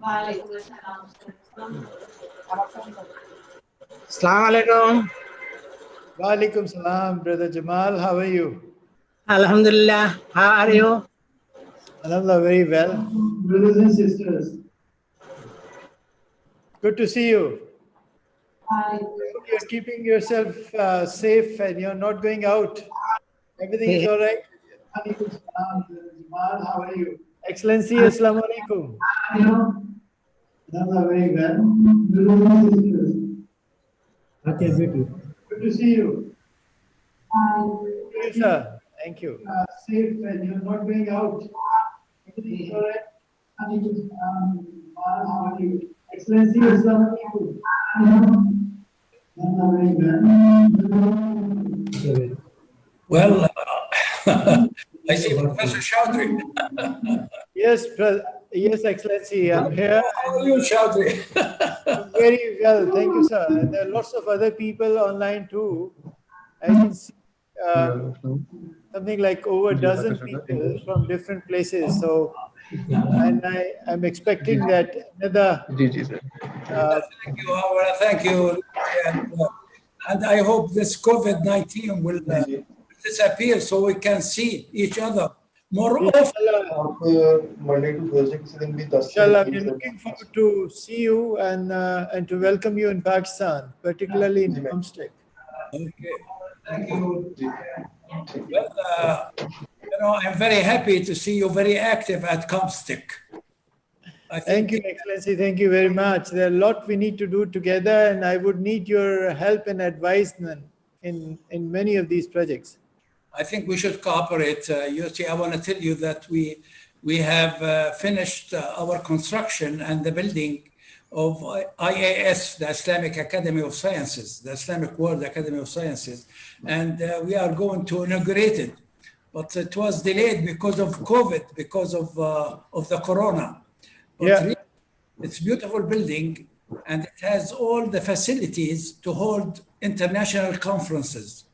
Assalamu alaikum. Wa alaikum salam, Brother Jamal. How are you? Alhamdulillah. How are you? Alhamdulillah, very well. Brothers and sisters, good to see you. I hope you're keeping yourself safe and you're not going out. Everything is all right? Wa alaikum salam, Brother Jamal. How are you? Excellency, Assalamu alaikum. Alhamdulillah, very well. Brothers and sisters, good to see you. Yes, sir. Thank you. Safe and you're not going out. Everything is all right? How are you? Excellency, Assalamu alaikum. Well, I see Professor Chowdhury. Yes, yes, Excellency, I'm here. How are you, Chowdhury? Very well, thank you, sir. And there are lots of other people online too. I can see something like over a dozen people from different places. So, and I'm expecting that another. Thank you, Howard. Thank you. And I hope this COVID-19 will disappear so we can see each other more often. Monday to Thursday, Inshallah, we're looking forward to see you and to welcome you in Pakistan, particularly in COMSTECH. Okay, thank you. Well, you know, I'm very happy to see you very active at COMSTECH. Thank you, Excellency. Thank you very much. There are a lot we need to do together, and I would need your help and advisement in many of these projects. I think we should cooperate. You see, I want to tell you that we have finished our construction and the building of IAS, the Islamic Academy of Sciences, the Islamic World Academy of Sciences, and we are going to inaugurate it. But it was delayed because of COVID, because of the corona. But really, it's a beautiful building, and it has all the facilities to hold international conferences.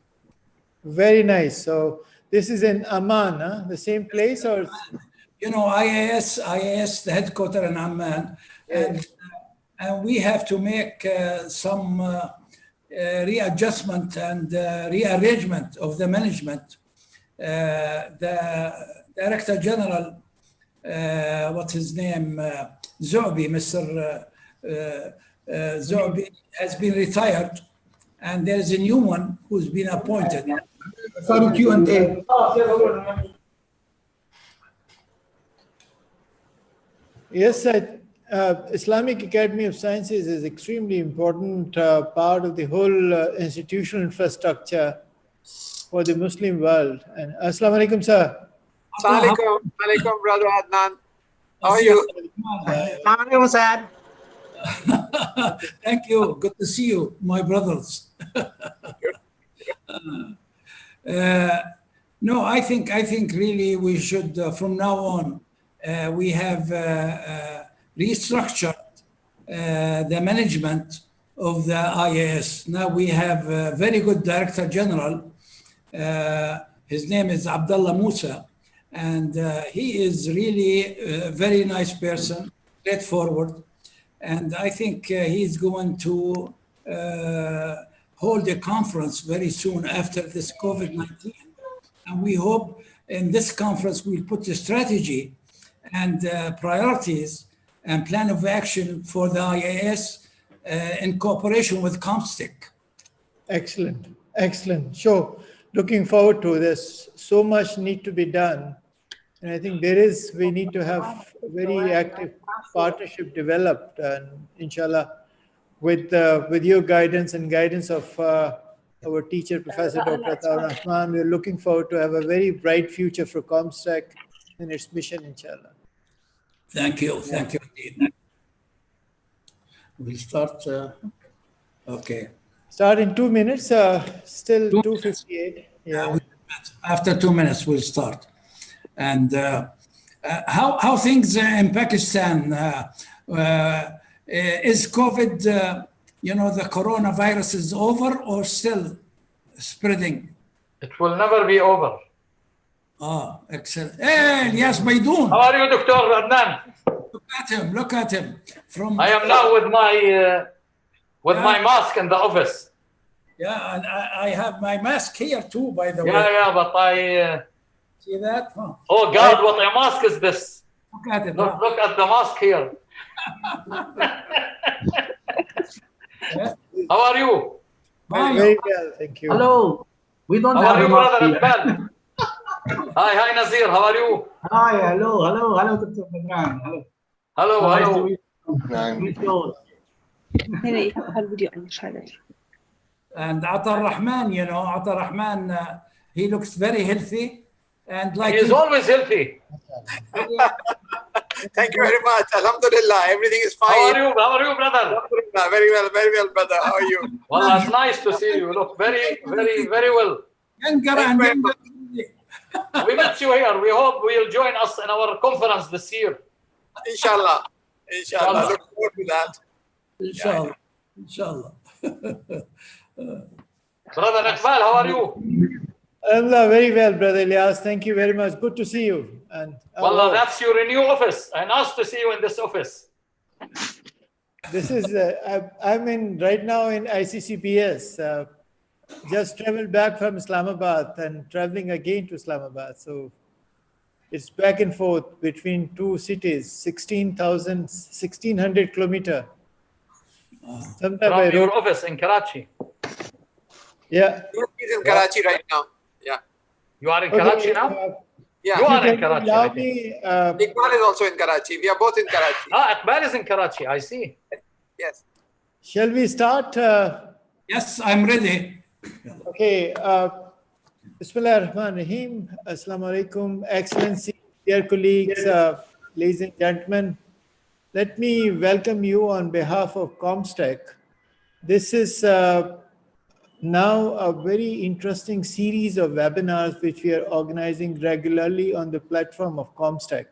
Very nice. So this is in Amman, huh? The same place, or? You know, IAS, the headquarters in Amman, and we have to make some readjustment and rearrangement of the management. The Director General, what's his name, Zobi, Mr. Zobi, has been retired, and there's a new one who's been appointed. Sorry, Q&A. Yes, Islamic Academy of Sciences is extremely important part of the whole institutional infrastructure for the Muslim world. And Assalamu alaikum, sir. Assalamu alaikum, Brother Adnan. How are you? Assalamu alaikum, sir. Thank you. Good to see you, my brothers. No, I think really we should, from now on, we have restructured the management of the IAS. Now we have a very good Director General. His name is Abdullah Musa, and he is really a very nice person, straightforward. And I think he's going to hold a conference very soon after this COVID-19. And we hope in this conference we'll put a strategy and priorities and plan of action for the IAS in cooperation with COMSTECH. Excellent, excellent. Sure, looking forward to this. So much need to be done. And I think we need to have a very active partnership developed, and inshallah, with your guidance and guidance of our teacher, Professor Dr. Rahman, we're looking forward to have a very bright future for COMSTECH and its mission, inshallah. Thank you indeed. We'll start, okay. Start in 2 minutes, still 2:58. Yeah. After 2 minutes, we'll start. And how things in Pakistan, is COVID, you know, the coronavirus is over or still spreading? It will never be over. Ah, excellent. Hey, yes, Maydoun. How are you, Dr. Adnan? at him. Look at him. From I am now with my mask in the office. yeah, and I have my mask here too, by the way. Yeah, but I. See that? Huh. Oh God, what a mask is this? Look at it. Look at the mask here. How are you? Very well, thank you. Hello. We don't How have are you, a mask brother here. Iqbal? Hi, Nazir. How are you? Hi, hello, Dr. Badran. Hello. Hello, Nice hello. to meet you. And Atar Rahman, you know, Atar Rahman, he looks very healthy. And like He is always healthy. Thank you very much. Alhamdulillah, everything is fine. How are you, brother? Alhamdulillah, very well, brother. How are you? Well, it's nice to see you. You look very well. younger and younger. We met you here. We hope you'll join us in our conference this year. Inshallah. Look forward to that. Inshallah. Brother Iqbal, how are you? Allah, very well, Brother Ilyas. Thank you very much. Good to see you. And Wallah, that's your new office. And nice to see you in this office. this is, I'm right now in ICCPS. Just traveled back from Islamabad and traveling again to Islamabad. So it's back and forth between two cities, 1600 kilometers. Sometimes From your office in Karachi. Yeah. He's in Karachi right now. Yeah. You are in Karachi now? Yeah. You are in Karachi. I think. Iqbal is also in Karachi. We are both in Karachi. Iqbal is in Karachi. I see. Yes. Shall we start? Yes, I'm ready. Okay. Bismillah ar-Rahman ar-Rahim. Assalamu alaikum. Excellency, dear colleagues, ladies and gentlemen. Let me welcome you on behalf of COMSTECH. This is now a very interesting series of webinars which we are organizing regularly on the platform of COMSTECH.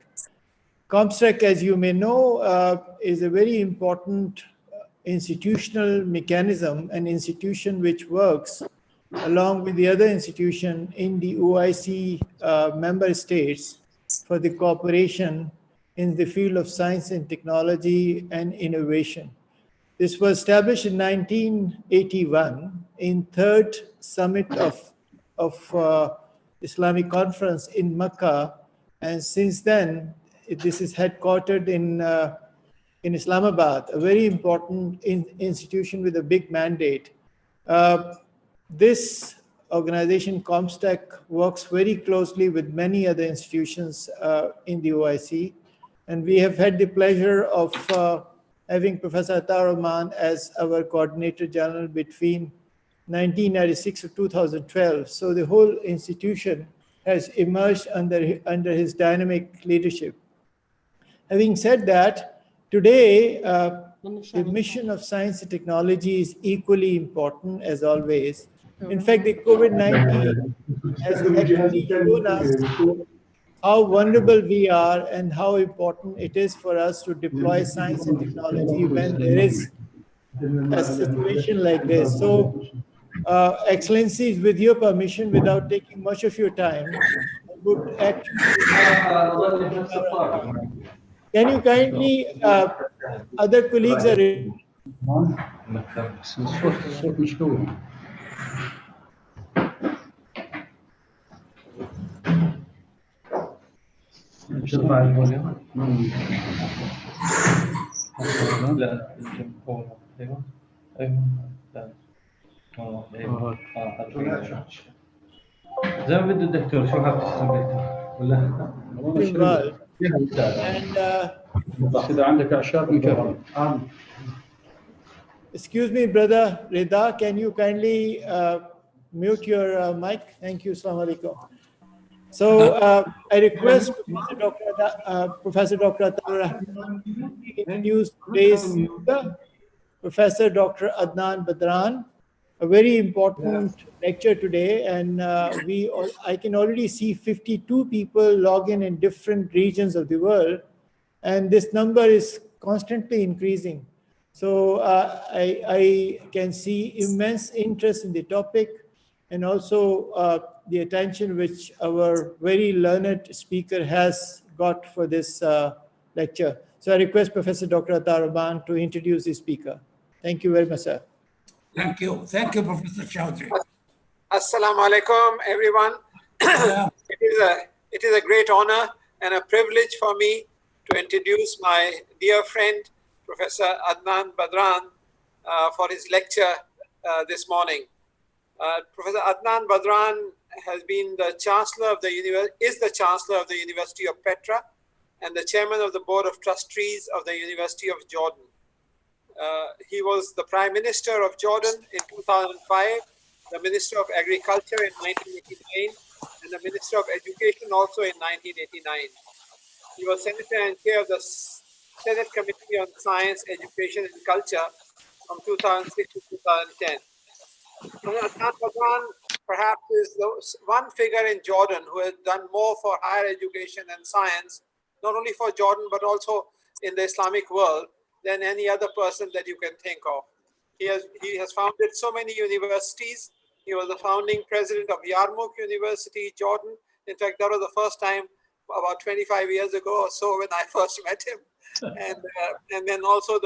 COMSTECH, as you may know, is a very important institutional mechanism, an institution which works along with the other institution in the OIC member states for the cooperation in the field of science and technology and innovation. This was established in 1981 in third summit of Islamic conference in Mecca. And since then, this is headquartered in Islamabad, a very important institution with a big mandate. This organization, COMSTECH, works very closely with many other institutions in the OIC. And we have had the pleasure of having Professor Atar Rahman as our coordinator general between 1996 to 2012. So the whole institution has emerged under his dynamic leadership. Having said that, today, the mission of science and technology is equally important as always. In fact, the COVID-19 has actually shown us how vulnerable we are and how important it is for us to deploy science and technology when there is a situation like this. So, Excellencies, with your permission, without taking much of your time, I would actually... Can you kindly, other colleagues are... زي ما بده الدكتور شو حاب تستنبط ولا إذا عندك أعشاب مكرر. Excuse me, brother Rida, can you kindly mute your mic? Thank you. Assalamu alaikum. So I request Professor Dr. Atar Rahman to introduce today's speaker, Professor Dr. Adnan Badran, a very important lecture today. And I can already see 52 people log in different regions of the world. And this number is constantly increasing. So I can see immense interest in the topic and also the attention which our very learned speaker has got for this lecture. So I request Professor Dr. Atar Rahman to introduce the speaker. Thank you very much, sir. Thank you. Thank you, Professor Chowdhury. Assalamu alaikum, everyone. Yeah. It is a great honor and a privilege for me to introduce my dear friend, Professor Adnan Badran, for his lecture this morning. Professor Adnan Badran has been the Chancellor of the Chancellor of the University of Petra and the Chairman of the Board of Trustees of the University of Jordan. He was the Prime Minister of Jordan in 2005, the Minister of Agriculture in 1989, and the Minister of Education also in 1989. He was Senator and Chair of the Senate Committee on Science, Education and Culture from 2006 to 2010. Adnan Badran perhaps is the one figure in Jordan who has done more for higher education and science, not only for Jordan, but also in the Islamic world than any other person that you can think of. He has founded so many universities. He was the founding president of Yarmouk University, Jordan. In fact, that was the first time about 25 years ago or so when I first met him. And then also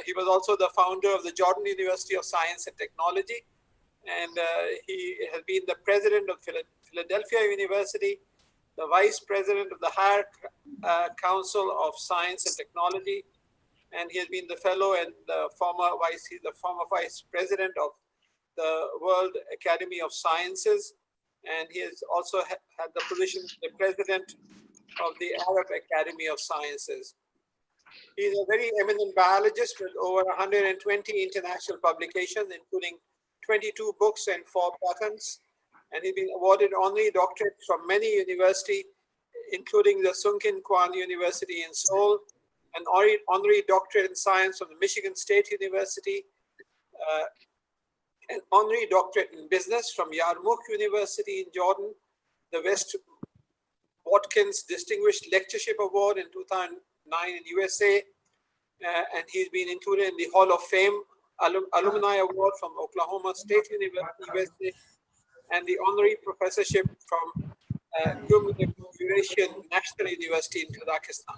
he was also the founder of the Jordan University of Science and Technology. And he has been the president of Philadelphia University, the vice president of the Higher Council of Science and Technology, and he has been the fellow and the former vice president of the World Academy of Sciences, and he has also had the position of the president of the Arab Academy of Sciences. He is a very eminent biologist with over 120 international publications, including 22 books and 4 patents. And he's been awarded honorary doctorates from many universities, including the Sunkin Kwan University in Seoul, an honorary doctorate in science from the Michigan State University, an honorary doctorate in business from Yarmouk University in Jordan, the West Watkins Distinguished Lectureship Award in 2009 in USA, and he's been included in the Hall of Fame Alumni Award from Oklahoma State University, USA, and the honorary professorship from Eurasian National University in Kazakhstan.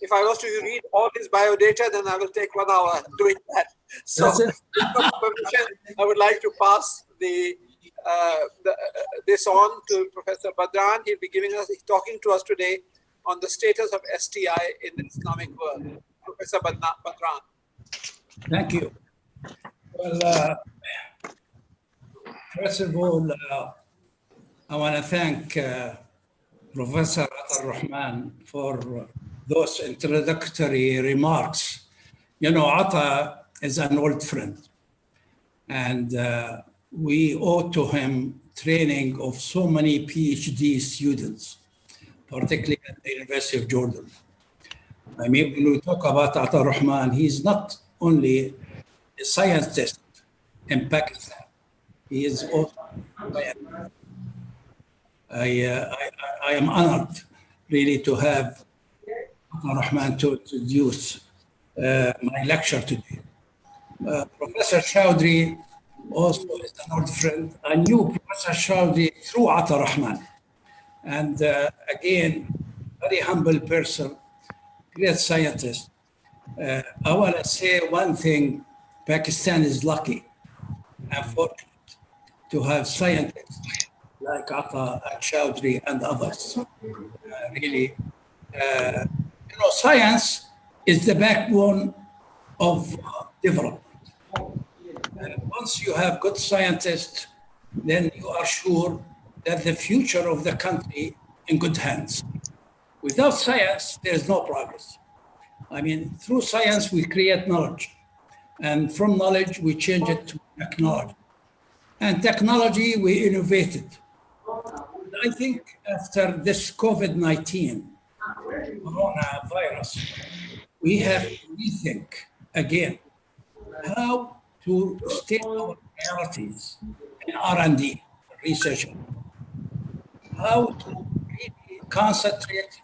If I was to read all his biodata, then I will take 1 hour doing that. So, with permission, I would like to pass this on to Professor Badran. He'll be talking to us today on the status of STI in the Islamic world. Professor Badran. Thank you. Well, first of all, I want to thank Professor Atar Rahman for those introductory remarks. You know, Atar is an old friend, and we owe to him training of so many PhD students, particularly at the University of Jordan. I mean, when we talk about Atar Rahman, he's not only a scientist in Pakistan, he is also I am honored really to have Atar Rahman to introduce my lecture today. Professor Chowdhury also is an old friend. I knew Professor Chowdhury through Atar Rahman. And again, very humble person, great scientist. I want to say one thing, Pakistan is lucky and fortunate to have scientists like Atar and Chowdhury and others. Really, you know, science is the backbone of development. Once you have good scientists, then you are sure that the future of the country in good hands. Without science, there is no progress. I mean, through science, we create knowledge. And from knowledge, we change it to technology. And technology, we innovated. I think after this COVID-19 coronavirus, we have to rethink again how to state our priorities in R&D, research, how to really concentrate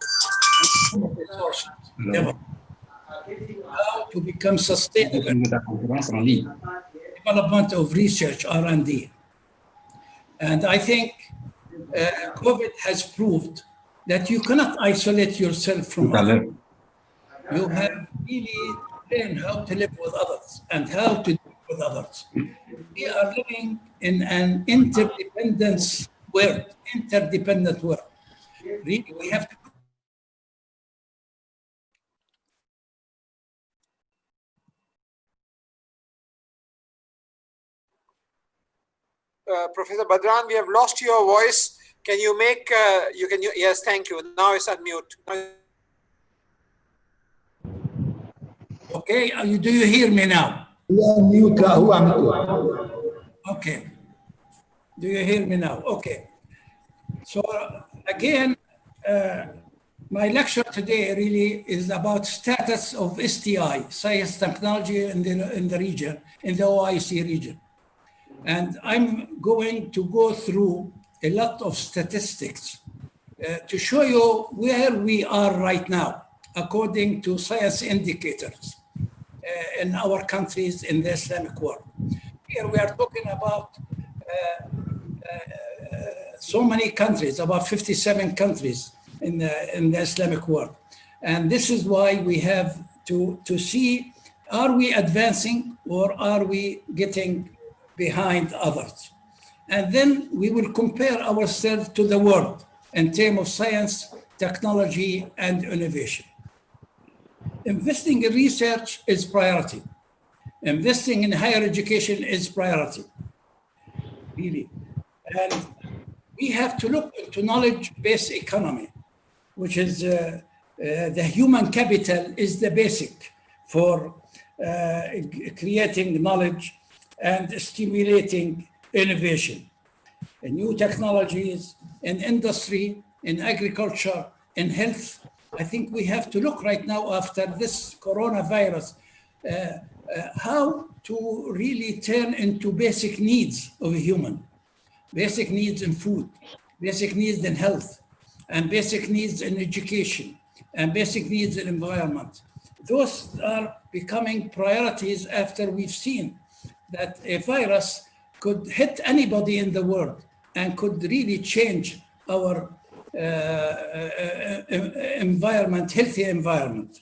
on resources, how to become sustainable, development of research, R&D. And I think COVID has proved that you cannot isolate yourself from others. You have really learned how to live with others and how to deal with others. We are living in an interdependent world. Really, we have to. Professor Badran, we have lost your voice. Can you make, yes, thank you. Now it's unmute. Okay, do you hear me now? Okay. Do you hear me now? Okay. So again, my lecture today really is about status of STI, science technology in the region, in the OIC region. And I'm going to go through a lot of statistics to show you where we are right now, according to science indicators in our countries in the Islamic world. Here we are talking about so many countries, about 57 countries in the Islamic world. And this is why we have to see, are we advancing or are we getting behind others? And then we will compare ourselves to the world in terms of science, technology, and innovation. Investing in research is priority. Investing in higher education is priority, really. And we have to look into knowledge-based economy, which is the human capital is the basic for creating knowledge and stimulating innovation in new technologies, in industry, in agriculture, in health. I think we have to look right now after this coronavirus, how to really turn into basic needs of a human, basic needs in food, basic needs in health, and basic needs in education, and basic needs in environment. Those are becoming priorities after we've seen that a virus could hit anybody in the world and could really change our environment, healthy environment.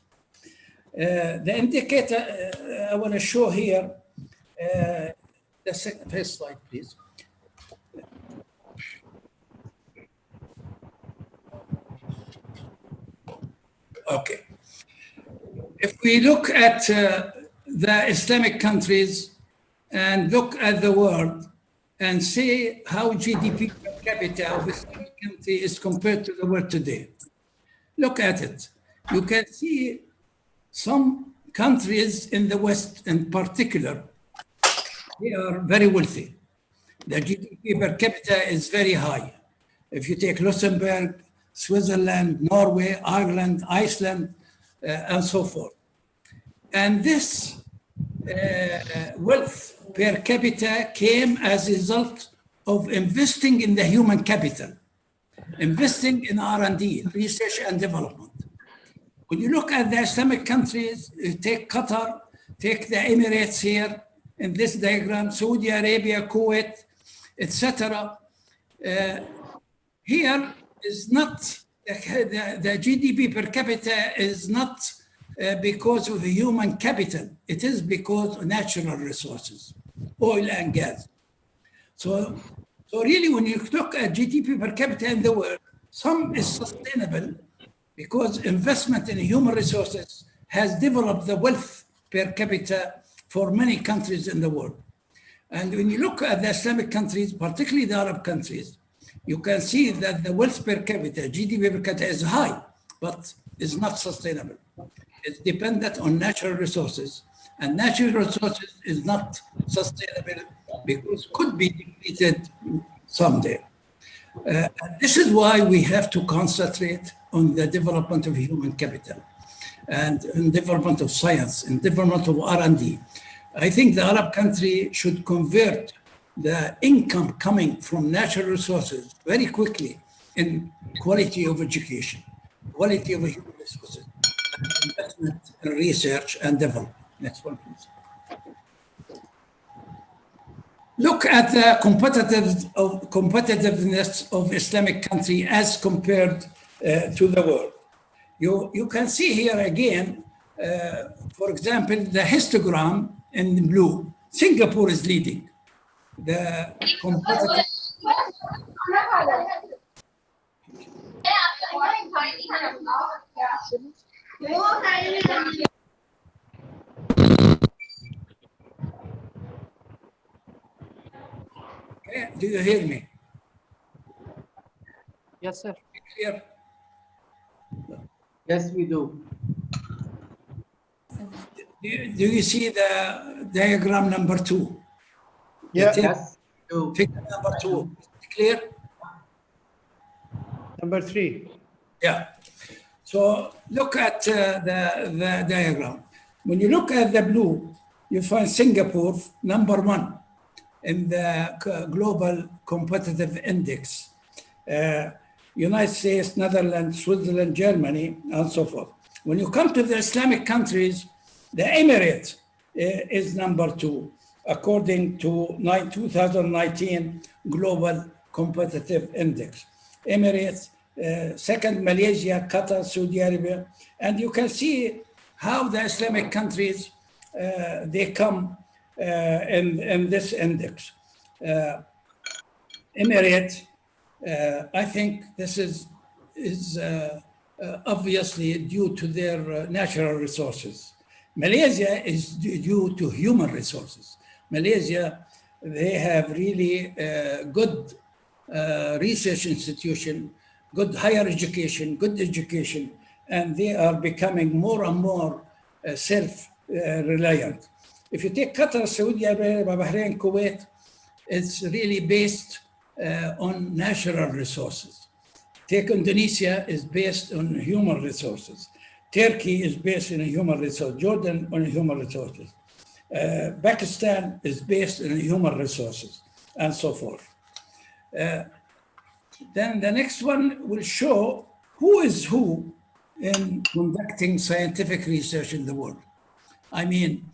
The indicator I want to show here, the first slide, please. Okay. If we look at the Islamic countries and look at the world and see how GDP per capita of Islamic country is compared to the world today, look at it. You can see some countries in the West in particular, they are very wealthy. The GDP per capita is very high. If you take Luxembourg, Switzerland, Norway, Ireland, Iceland, and so forth. And this wealth per capita came as a result of investing in the human capital, investing in R&D, research and development. When you look at the Islamic countries, take Qatar, take the Emirates here in this diagram, Saudi Arabia, Kuwait, etc. Here is not, the GDP per capita is not because of the human capital. It is because of natural resources, oil and gas. So really, when you look at GDP per capita in the world, some is sustainable because investment in human resources has developed the wealth per capita for many countries in the world. And when you look at the Islamic countries, particularly the Arab countries, you can see that the wealth per capita, GDP per capita is high, but is not sustainable. It's dependent on natural resources, and natural resources is not sustainable because could be depleted someday. And this is why we have to concentrate on the development of human capital and in development of science and development of R&D. I think the Arab country should convert the income coming from natural resources very quickly in quality of education, quality of human resources, and investment in research and development. Next one, please. Look at the competitiveness of Islamic country as compared to the world. You can see here again for example, the histogram in blue, Singapore is leading. The competitive. Okay, do you hear me? Yes, sir. Clear? Yes, we do. Do you see the diagram number 2? Yeah. Yes, we do. Figure number 2. Clear? Number 3. Yeah. So look at the diagram. When you look at the blue, you find Singapore number 1 in the global competitive index. United States, Netherlands, Switzerland, Germany, and so forth. When you come to the Islamic countries, the Emirates is number 2, according to 2019 Global Competitive Index. Emirates, second Malaysia, Qatar, Saudi Arabia, and you can see how the Islamic countries, they come in this index. Emirates, I think this is obviously due to their natural resources. Malaysia is due to human resources. Malaysia, they have really good research institution, good higher education, good education, and they are becoming more and more self-reliant. If you take Qatar, Saudi Arabia, Bahrain, Kuwait, it's really based on natural resources. Take Indonesia is based on human resources. Turkey is based on human resources. Jordan on human resources. Pakistan is based on human resources, and so forth. Then the next one will show who is who in conducting scientific research in the world. I mean,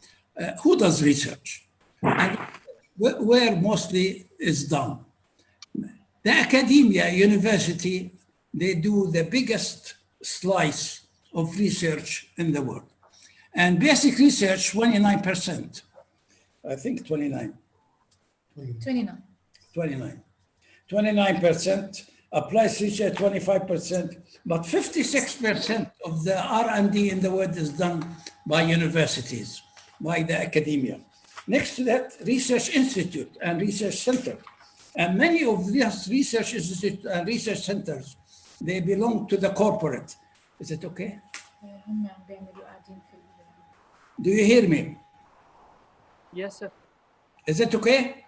who does research? And where mostly is done. The academia, university, they do the biggest slice of research in the world. And basic research, 29%. I think 29. 29. 29. 29%, applied research 25%, but 56% of the R&D in the world is done by universities, by the academia. Next to that, research institute and research center. And many of these research institutes and research centers, they belong to the corporate. Is it okay? Do you hear me? Yes, sir. Is it okay?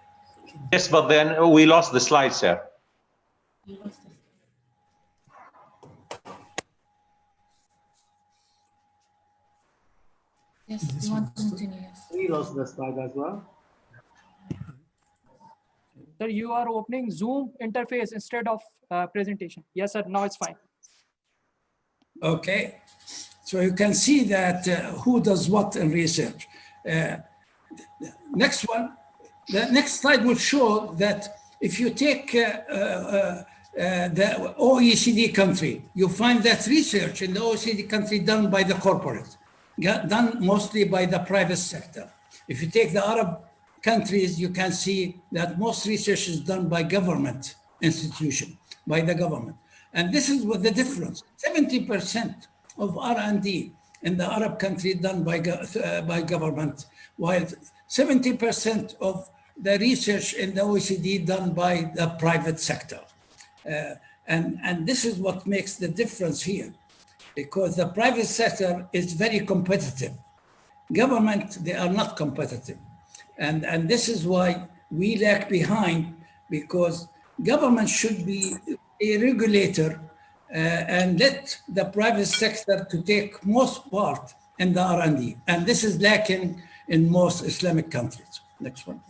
Yes, but then we lost the slide, sir. Yes, you want to continue, yes. We lost the slide as well. Sir, you are opening Zoom interface instead of presentation. Yes, sir. Now it's fine. Okay. So you can see that who does what in research. Next one, the next slide will show that if you take the OECD country, you find that research in the OECD country done by the corporate, done mostly by the private sector. If you take the Arab countries, you can see that most research is done by government institution, by the government. And this is what the difference, 70% of R&D in the Arab country done by government, while 70% of the research in the OECD done by the private sector. And this is what makes the difference here, because the private sector is very competitive. Government, they are not competitive. And this is why we lag behind, because government should be a regulator and let the private sector to take most part in the R&D. And this is lacking in most Islamic countries. Next one.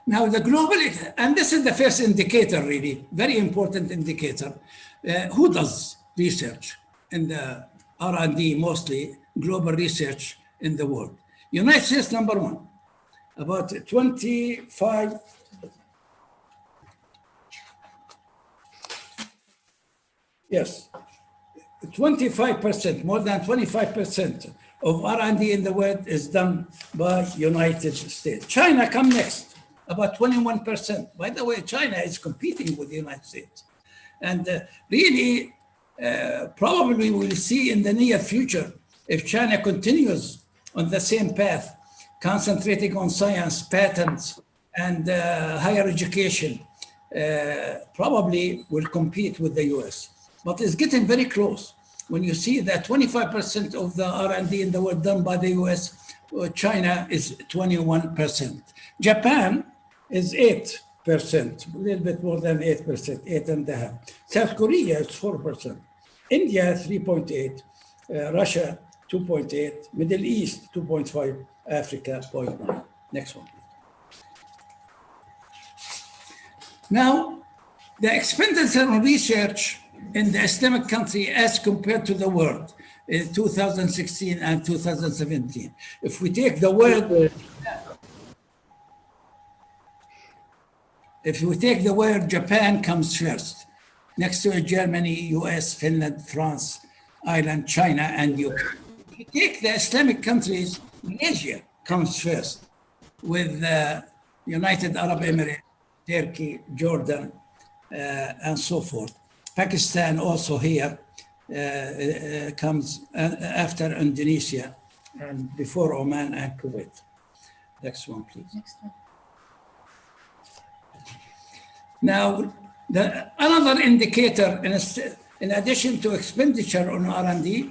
Now the global, and this is the first indicator really, very important indicator. Who does research in the R&D, mostly global research in the world? United States, number one, about 25. Yes, 25%, more than 25% of R&D in the world is done by United States. China come next, about 21%. By the way, China is competing with the United States. And really, probably we'll see in the near future, if China continues on the same path, concentrating on science, patents, and higher education, probably will compete with the US. But it's getting very close. When you see that 25% of the R&D in the world done by the US, China is 21%. Japan is 8%, a little bit more than 8%, 8.5%. South Korea is 4%. India, 3.8%. Russia, 2.8%. Middle East, 2.5%. Africa, 0.9%. Next one, please. Now, the expenditure on research in the Islamic country as compared to the world in 2016 and 2017. If we take the word, Japan comes first. Next to it, Germany, US, Finland, France, Ireland, China, and UK. If you take the Islamic countries, Malaysia comes first with United Arab Emirates, Turkey, Jordan, and so forth. Pakistan also here comes after Indonesia and before Oman and Kuwait. Next one, please. Next one. Now, another indicator, in addition to expenditure on R&D,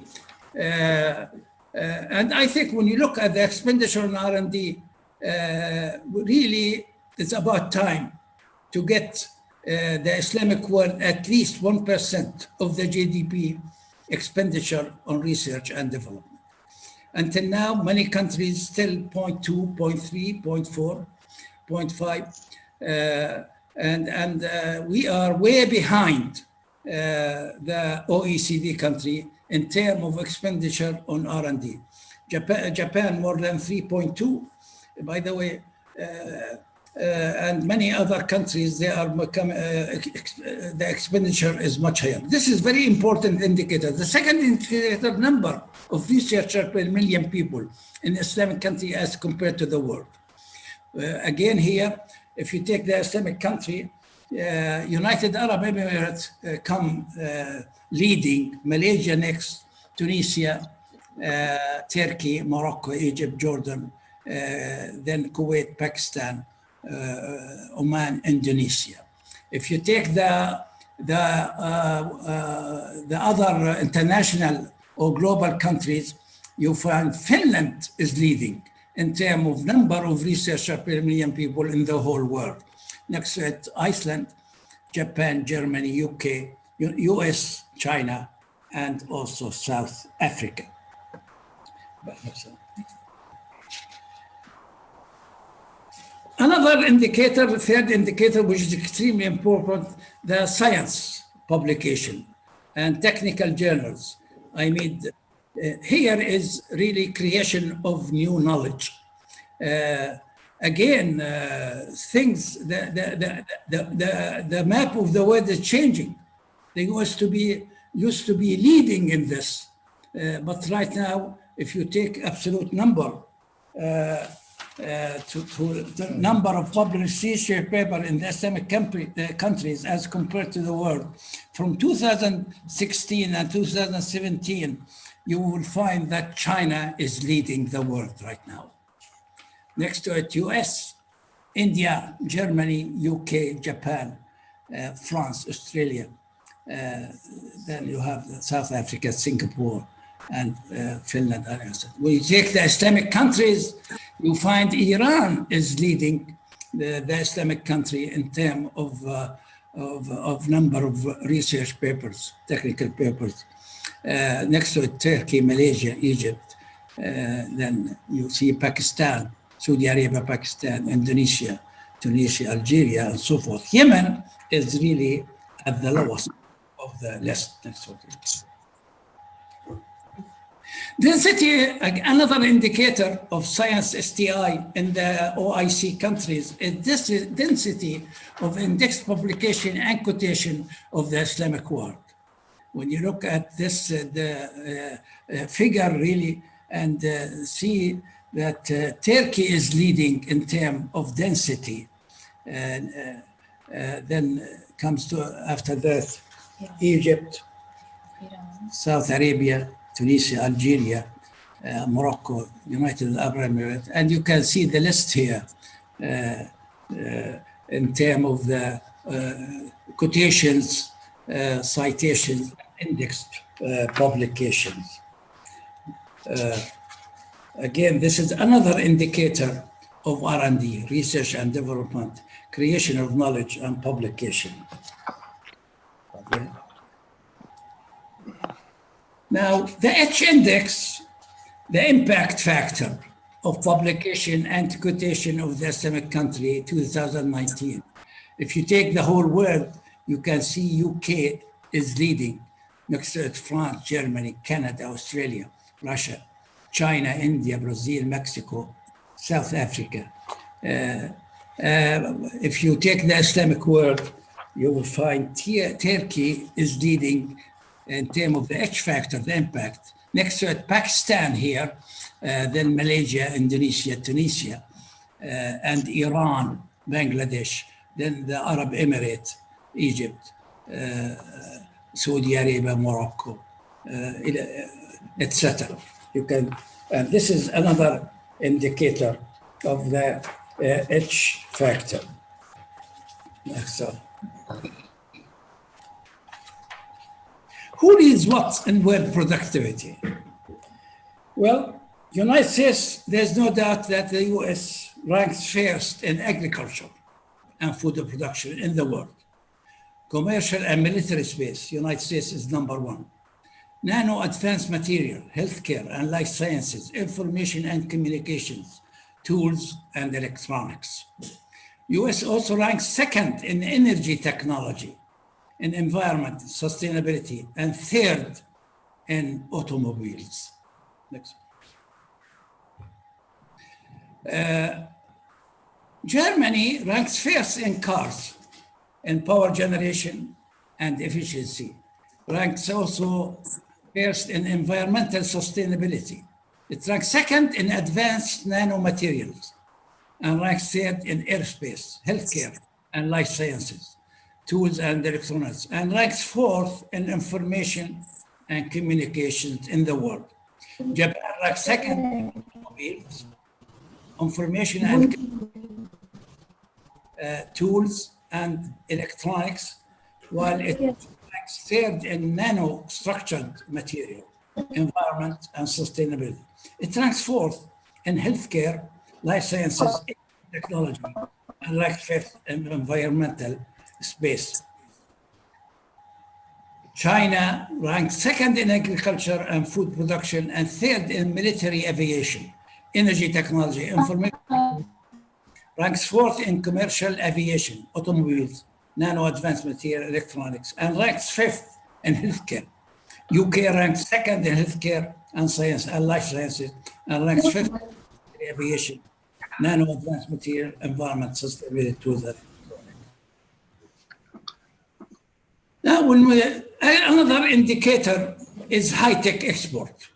and I think when you look at the expenditure on R&D, really it's about time to get the Islamic world at least 1% of the GDP expenditure on research and development. Until now, many countries still 0.2, 0.3, 0.4, 0.5, and we are way behind the OECD country in terms of expenditure on R&D. Japan more than 3.2. By the way, and many other countries, they are the expenditure is much higher. This is very important indicator. The second indicator, number of researchers per million people in Islamic country as compared to the world. Again here, if you take the Islamic country, United Arab Emirates come leading, Malaysia next, Tunisia, Turkey, Morocco, Egypt, Jordan, then Kuwait, Pakistan, Oman, Indonesia. If you take the other international or global countries, you find Finland is leading in terms of number of researchers per million people in the whole world. Next to it, Iceland, Japan, Germany, UK, US, China, and also South Africa. Another indicator, the third indicator, which is extremely important, the science publication and technical journals. I mean, here is really creation of new knowledge. Again, things, the map of the world is changing. They used to be leading in this, but right now, if you take absolute number, to the number of published research papers in the Islamic countries as compared to the world, from 2016 and 2017, you will find that China is leading the world right now. Next to it, US, India, Germany, UK, Japan, France, Australia. Then you have South Africa, Singapore, and Finland. When you take the Islamic countries, you find Iran is leading the Islamic country in terms of number of research papers, technical papers. Next to it, Turkey, Malaysia, Egypt. Then you see Pakistan, Saudi Arabia, Pakistan, Indonesia, Tunisia, Algeria, and so forth. Yemen is really at the lowest of the list. Next one, please. Density, another indicator of science STI in the OIC countries, is this density of index publication and quotation of the Islamic world. when you look at this figure really and see that Turkey is leading in terms of density, and then comes to after that Egypt, South Arabia, Tunisia, Algeria, Morocco, United Arab Emirates, and you can see the list here in terms of the quotations, citations, indexed publications. Again, this is another indicator of R&D, research and development, creation of knowledge and publication. Okay. Now, the H index, the impact factor of publication and quotation of the Islamic country 2019. If you take the whole world, you can see UK is leading. Next to it, France, Germany, Canada, Australia, Russia, China, India, Brazil, Mexico, South Africa. If you take the Islamic world, you will find Turkey is leading in terms of the H factor, the impact. Next to it, Pakistan here, then Malaysia, Indonesia, Tunisia, and Iran, Bangladesh, then the Arab Emirates, Egypt, Saudi Arabia, Morocco, etc. You can, and this is another indicator of the H factor. Next up. Who needs what in world productivity? Well, United States, there's no doubt that the US ranks first in agriculture and food production in the world. Commercial and military space, United States is #1. Nano advanced material, healthcare and life sciences, information and communications, tools and electronics. US also ranks second in energy technology, in environment, sustainability, and third in automobiles. Next. Germany ranks first in cars, in power generation and efficiency. Ranks also first in environmental sustainability. It ranks second in advanced nanomaterials and ranks third in airspace, healthcare, and life sciences, tools and electronics, and ranks fourth in information and communications in the world. Japan ranks second in automobiles, information and tools and electronics, while it ranks third in nano-structured material, environment and sustainability. It ranks fourth in healthcare, life sciences, technology, and ranks fifth in environmental space. China ranks second in agriculture and food production and third in military aviation, energy technology, information. Ranks fourth in commercial aviation, automobiles, nano advanced material, electronics, and ranks fifth in healthcare. UK ranks second in healthcare and science and life sciences, and ranks fifth in aviation, nano advanced material, environment, sustainability, tools. Now, another indicator is high-tech export.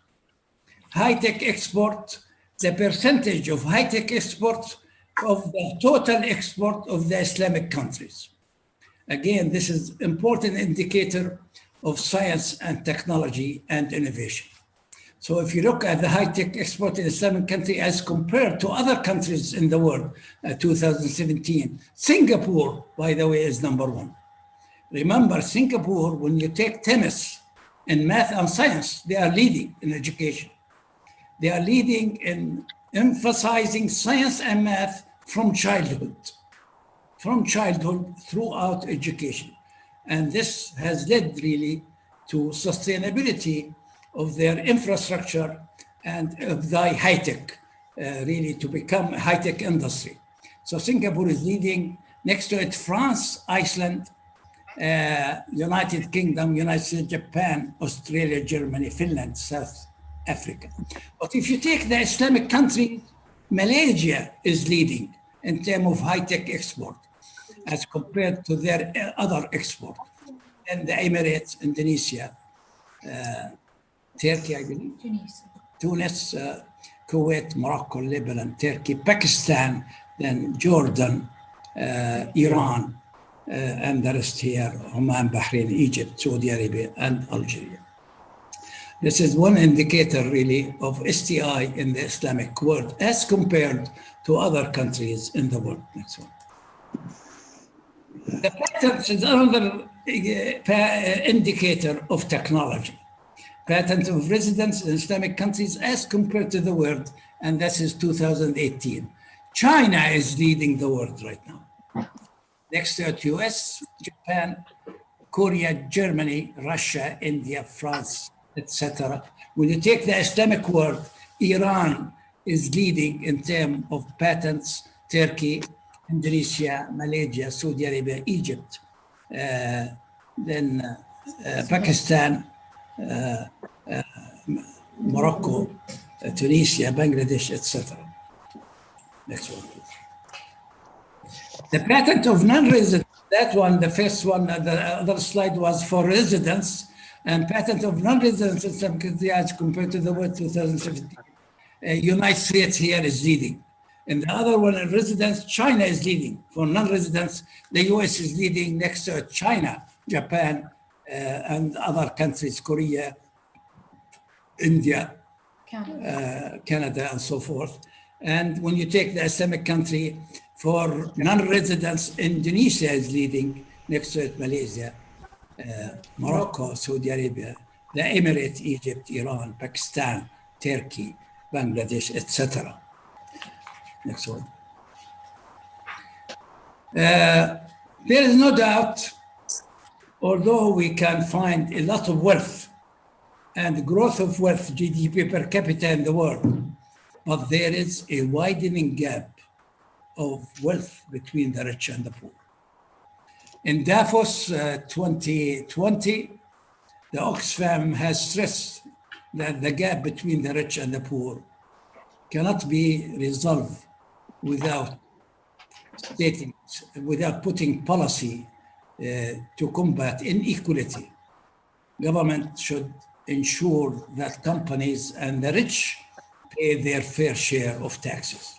High-tech export, the percentage of high-tech exports of the total export of the Islamic countries. Again, this is an important indicator of science and technology and innovation. So if you look at the high-tech export in Islamic country as compared to other countries in the world, 2017, Singapore, by the way, is #1. Remember, Singapore, when you take TEMIS in math and science, they are leading in education. They are leading in emphasizing science and math from childhood throughout education. And this has led really to sustainability of their infrastructure and of the high-tech, really to become a high-tech industry. So Singapore is leading. Next to it, France, Iceland, United Kingdom, United States, Japan, Australia, Germany, Finland, South Africa. But if you take the Islamic country, Malaysia is leading in terms of high-tech export as compared to their other export. And the Emirates, Indonesia, Turkey, I believe. Tunisia. Tunis, Kuwait, Morocco, Lebanon, Turkey, Pakistan, then Jordan, Iran, and the rest here, Oman, Bahrain, Egypt, Saudi Arabia, and Algeria. This is one indicator really of STI in the Islamic world as compared to other countries in the world. Next one. The patents is another indicator of technology. Patent of residence in Islamic countries as compared to the world, and this is 2018. China is leading the world right now. Next to it, US, Japan, Korea, Germany, Russia, India, France, etc. When you take the Islamic world, Iran is leading in terms of patents, Turkey, Indonesia, Malaysia, Saudi Arabia, Egypt, then Pakistan, Morocco, Tunisia, Bangladesh, etc. Next one, please. The patent of non-residents, that one, the first one, the other slide was for residents, and patent of non-residents in some countries as compared to the world 2017. United States here is leading. And the other one, residents, China is leading. For non-residents, the US is leading, next to China, Japan, and other countries, Korea, India, Canada, and so forth. And when you take the Islamic country, for non-residents, Indonesia is leading, next to it, Malaysia, Morocco, Saudi Arabia, the Emirates, Egypt, Iran, Pakistan, Turkey, Bangladesh, etc. Next one. There is no doubt, although we can find a lot of wealth and growth of wealth, GDP per capita in the world, but there is a widening gap of wealth between the rich and the poor. In Davos 2020, the Oxfam has stressed that the gap between the rich and the poor cannot be resolved without putting policy to combat inequality. Government should ensure that companies and the rich pay their fair share of taxes.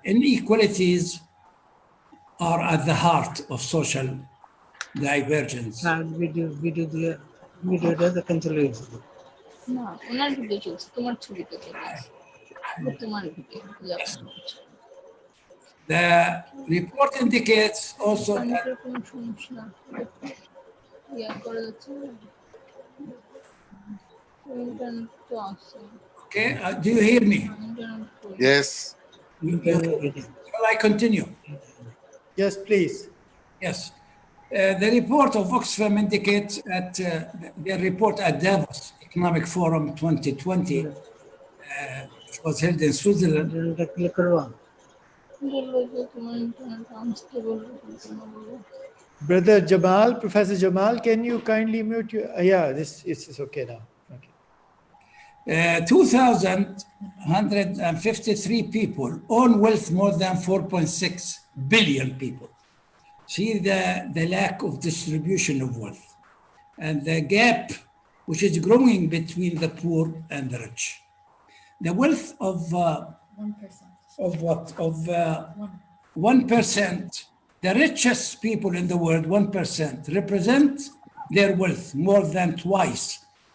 Inequalities are at the heart of social divergence. Video does the control. No, onar video চলছে তোমার ছবিতে তোমার video The report indicates also that কোনো সমস্যা করা যাচ্ছে internet তো আছে. Okay, do you hear me? Yes. Shall I continue? Yes, please. Yes. The report of Oxfam indicates that their report at Davos Economic Forum 2020, which was held in Switzerland. Brother Jamal, Professor Jamal, can you kindly mute your, yeah, this is okay now. Okay. 2,153 people own wealth more than 4.6 billion people. See the lack of distribution of wealth and the gap which is growing between the poor and the rich. The wealth of 1%. Of what? Of 1%. The richest people in the world, 1%, represent their wealth more than twice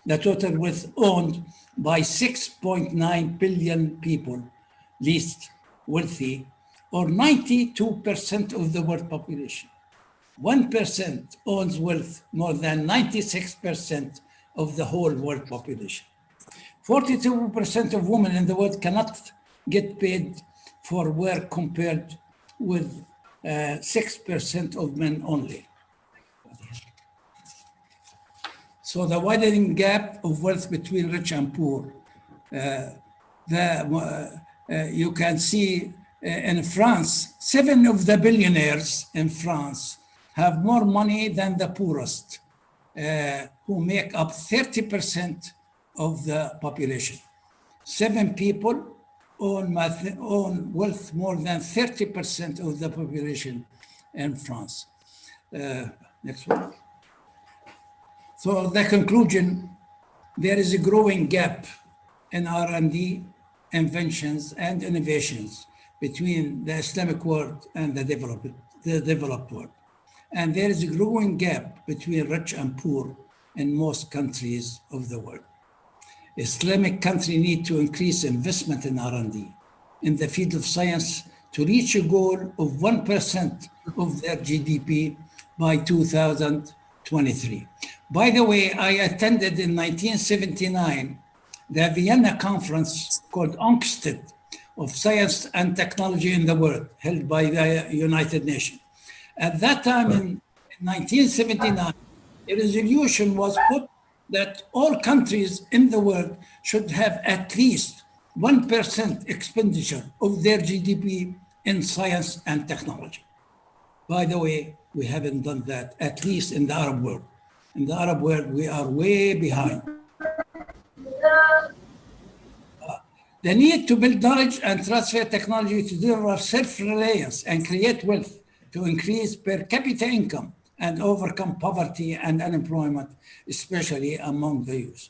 the total wealth owned by 6.9 billion people, least wealthy, or 92% of the world population. 1% owns wealth more than 96% of the whole world population. 42% of women in the world cannot get paid for work compared with 6% of men only. So the widening gap of wealth between rich and poor, you can see in France, 7 of the billionaires in France have more money than the poorest, who make up 30% of the population. 7 people own wealth more than 30% of the population in France. Next one. So the conclusion, there is a growing gap in R&D, inventions, and innovations between the Islamic world and the developed world. And there is a growing gap between rich and poor in most countries of the world. Islamic countries need to increase investment in R&D in the field of science to reach a goal of 1% of their GDP by 2023. By the way, I attended in 1979 the Vienna conference called UNCTAD of Science and Technology in the World, held by the United Nations. At that time in 1979, a resolution was put that all countries in the world should have at least 1% expenditure of their GDP in science and technology. By the way, we haven't done that, at least in the Arab world. In the Arab world, we are way behind. The need to build knowledge and transfer technology to deliver self-reliance and create wealth to increase per capita income and overcome poverty and unemployment, especially among the youth.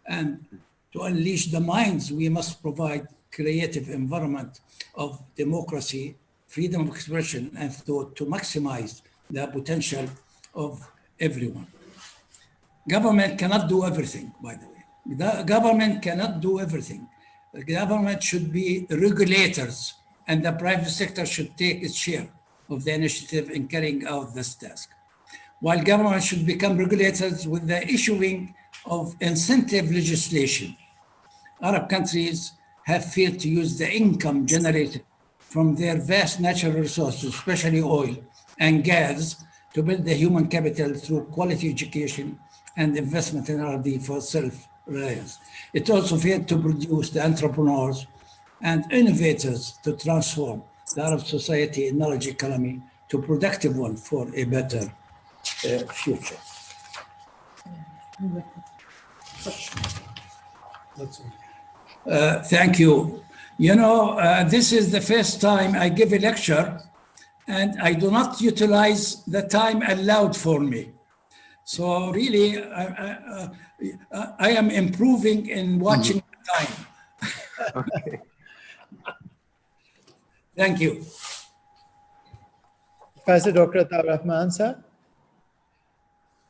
And to unleash the minds, we must provide creative environment of democracy, freedom of expression, and thought to maximize the potential of everyone. Government cannot do everything, by the way. The government cannot do everything. The government should be regulators, and the private sector should take its share of the initiative in carrying out this task. While government should become regulators with the issuing of incentive legislation, Arab countries have failed to use the income generated from their vast natural resources, especially oil and gas, to build the human capital through quality education and investment in R&D for self-reliance. It also failed to produce the entrepreneurs and innovators to transform the Arab society and knowledge economy to a productive one for a better future. Thank you. You know, this is the first time I give a lecture and I do not utilize the time allowed for me. So really, I am improving in watching the time. Okay. Thank you. Professor Dr. Rahman, sir.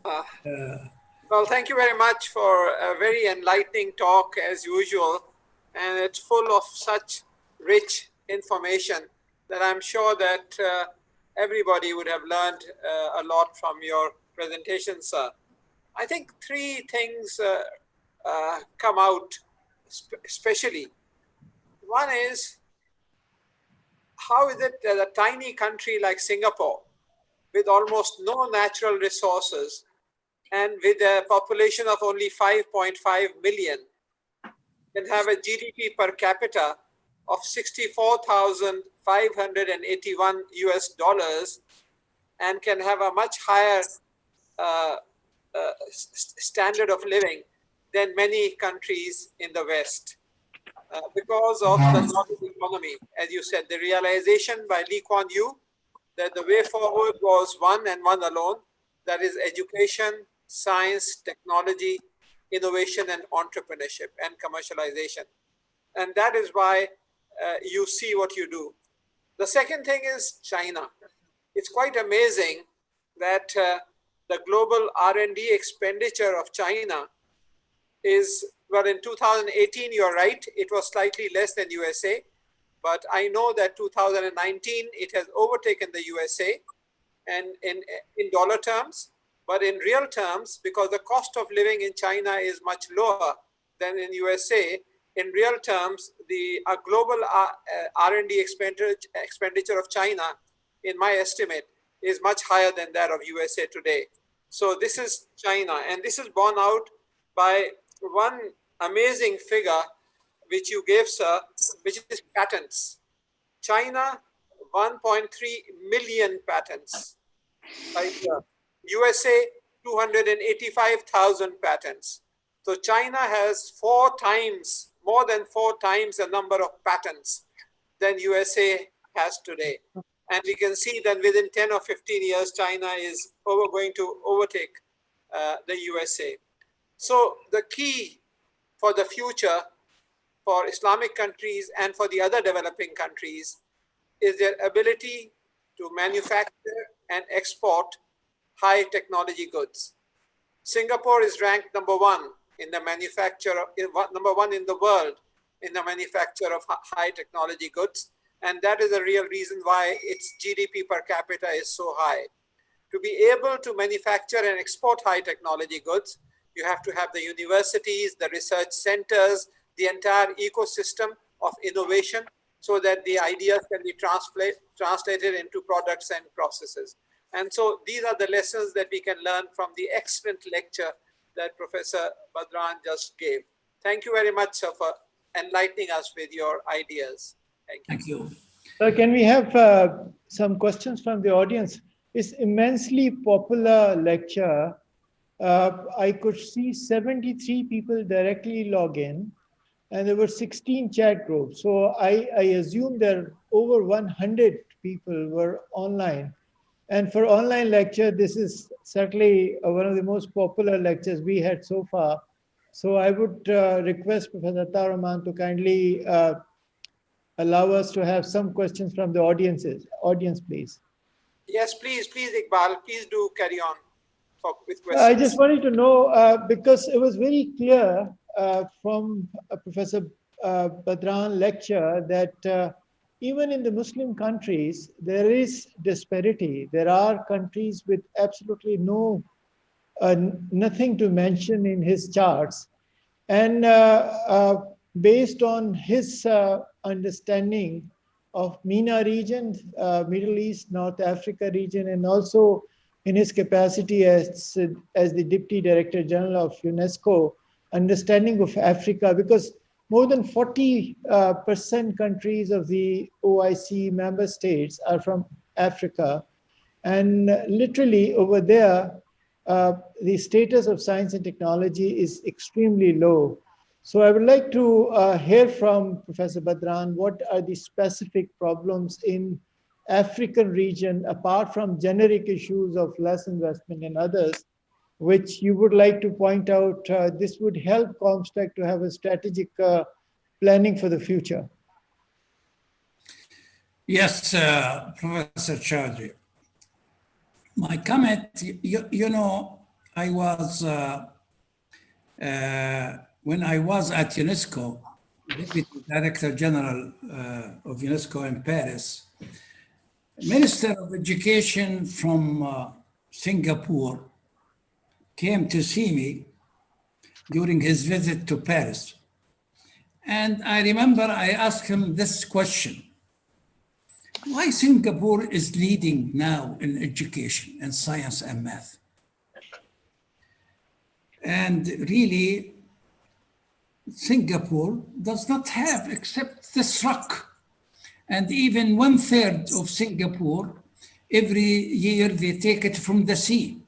Well, thank you very much for a very enlightening talk as usual. And it's full of such rich information that I'm sure that everybody would have learned a lot from your presentation, sir. I think three things come out especially. One is, how is it that a tiny country like Singapore, with almost no natural resources and with a population of only 5.5 million, can have a GDP per capita of $64,581 US and can have a much higher standard of living than many countries in the West because of the knowledge economy. As you said, the realization by Lee Kuan Yew that the way forward was one and one alone, that is education, science, technology, innovation, and entrepreneurship and commercialization. And that is why you see what you do. The second thing is China. It's quite amazing that the global R&D expenditure of China is, well, in 2018, you're right, it was slightly less than USA. But I know that 2019, it has overtaken the USA and in dollar terms. But in real terms, because the cost of living in China is much lower than in USA, in real terms, the global R&D expenditure of China, in my estimate, is much higher than that of USA today. So this is China, and this is borne out by one amazing figure which you gave, sir, which is patents. China, 1.3 million patents a year. USA, 285,000 patents. So China has more than four times the number of patents than USA has today. And we can see that within 10 or 15 years, China is going to overtake the USA. So the key for the future for Islamic countries and for the other developing countries is their ability to manufacture and export high technology goods. Singapore is ranked #1 in the manufacture, #1 in the world in the manufacture of high technology goods. And that is a real reason why its GDP per capita is so high. To be able to manufacture and export high technology goods, you have to have the universities, the research centers, the entire ecosystem of innovation so that the ideas can be translated into products and processes. And so these are the lessons that we can learn from the excellent lecture that Professor Badran just gave. Thank you very much, sir, for enlightening us with your ideas. Thank you. So can we have some questions from the audience? It's immensely popular lecture. I could see 73 people directly log in, and there were 16 chat groups. So I assume there over 100 people were online. And for online lecture, this is certainly one of the most popular lectures we had so far. So I would request Professor Atta to kindly allow us to have some questions from the audience, please. Yes, please, Iqbal, please do carry on with questions. I just wanted to know, because it was very clear from Professor Badran lecture that even in the Muslim countries, there is disparity. There are countries with absolutely nothing to mention in his charts. And based on his understanding of MENA region, Middle East, North Africa region, and also in his capacity as the Deputy Director General of UNESCO, understanding of Africa, because more than 40% countries of the OIC member states are from Africa. And literally over there, the status of science and technology is extremely low. So I would like to hear from Professor Badran, what are the specific problems in African region, apart from generic issues of less investment and others, which you would like to point out, this would help COMSTECH to have a strategic planning for the future. Yes, Professor Chaudhry. My comment, you know, I was, when I was at UNESCO, Deputy Director General of UNESCO in Paris, Minister of Education from Singapore came to see me during his visit to Paris. And I remember I asked him this question: why Singapore is leading now in education and science and math? And really, Singapore does not have except this rock. And even 1/3 of Singapore, every year they take it from the sea.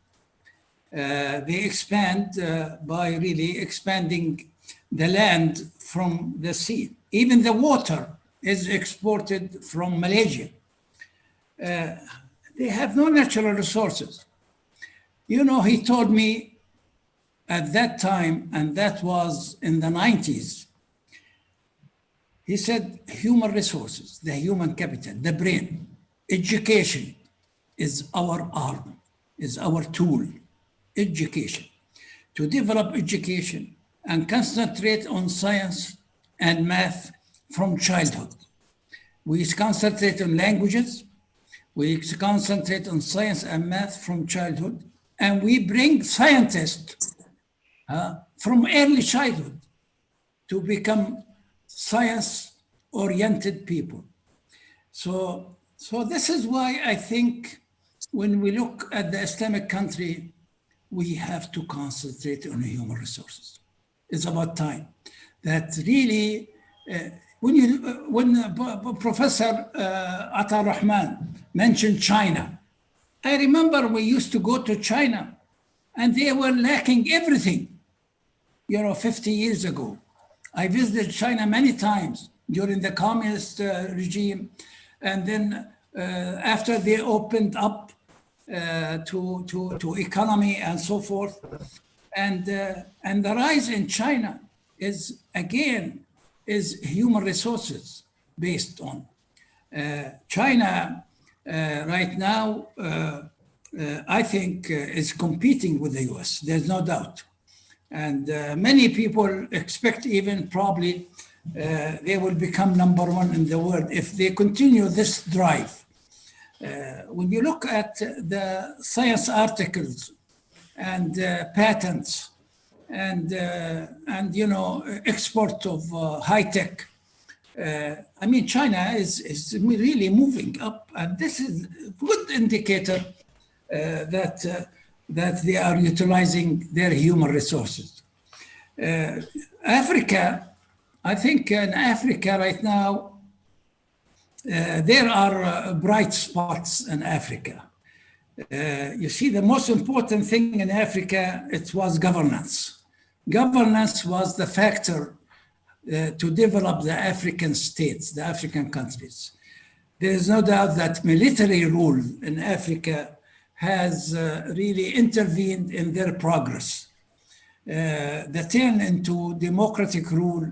They expand by really expanding the land from the sea. Even the water is exported from Malaysia. They have no natural resources. You know, he told me at that time, and that was in the 90s, he said, human resources, the human capital, the brain, education is our arm, is our tool, education. To develop education and concentrate on science and math from childhood. We concentrate on languages, we concentrate on science and math from childhood, and we bring scientists from early childhood to become science-oriented people. So this is why I think when we look at the Islamic country, we have to concentrate on human resources. It's about time that really, when Professor Atta Rahman mentioned China, I remember we used to go to China and they were lacking everything, 50 years ago. I visited China many times during the communist regime. And then after they opened up, to economy and so forth. And the rise in China is human resources based on. China right now, I think, is competing with the US. There's no doubt. And many people expect even probably they will become #1 in the world if they continue this drive. When you look at the science articles and patents and export of high tech, I mean, China is really moving up, and this is a good indicator that they are utilizing their human resources. Africa, I think in Africa right now, there are bright spots in Africa. You see, the most important thing in Africa, it was governance. Governance was the factor to develop the African states, the African countries. There is no doubt that military rule in Africa has really intervened in their progress. The turn into democratic rule,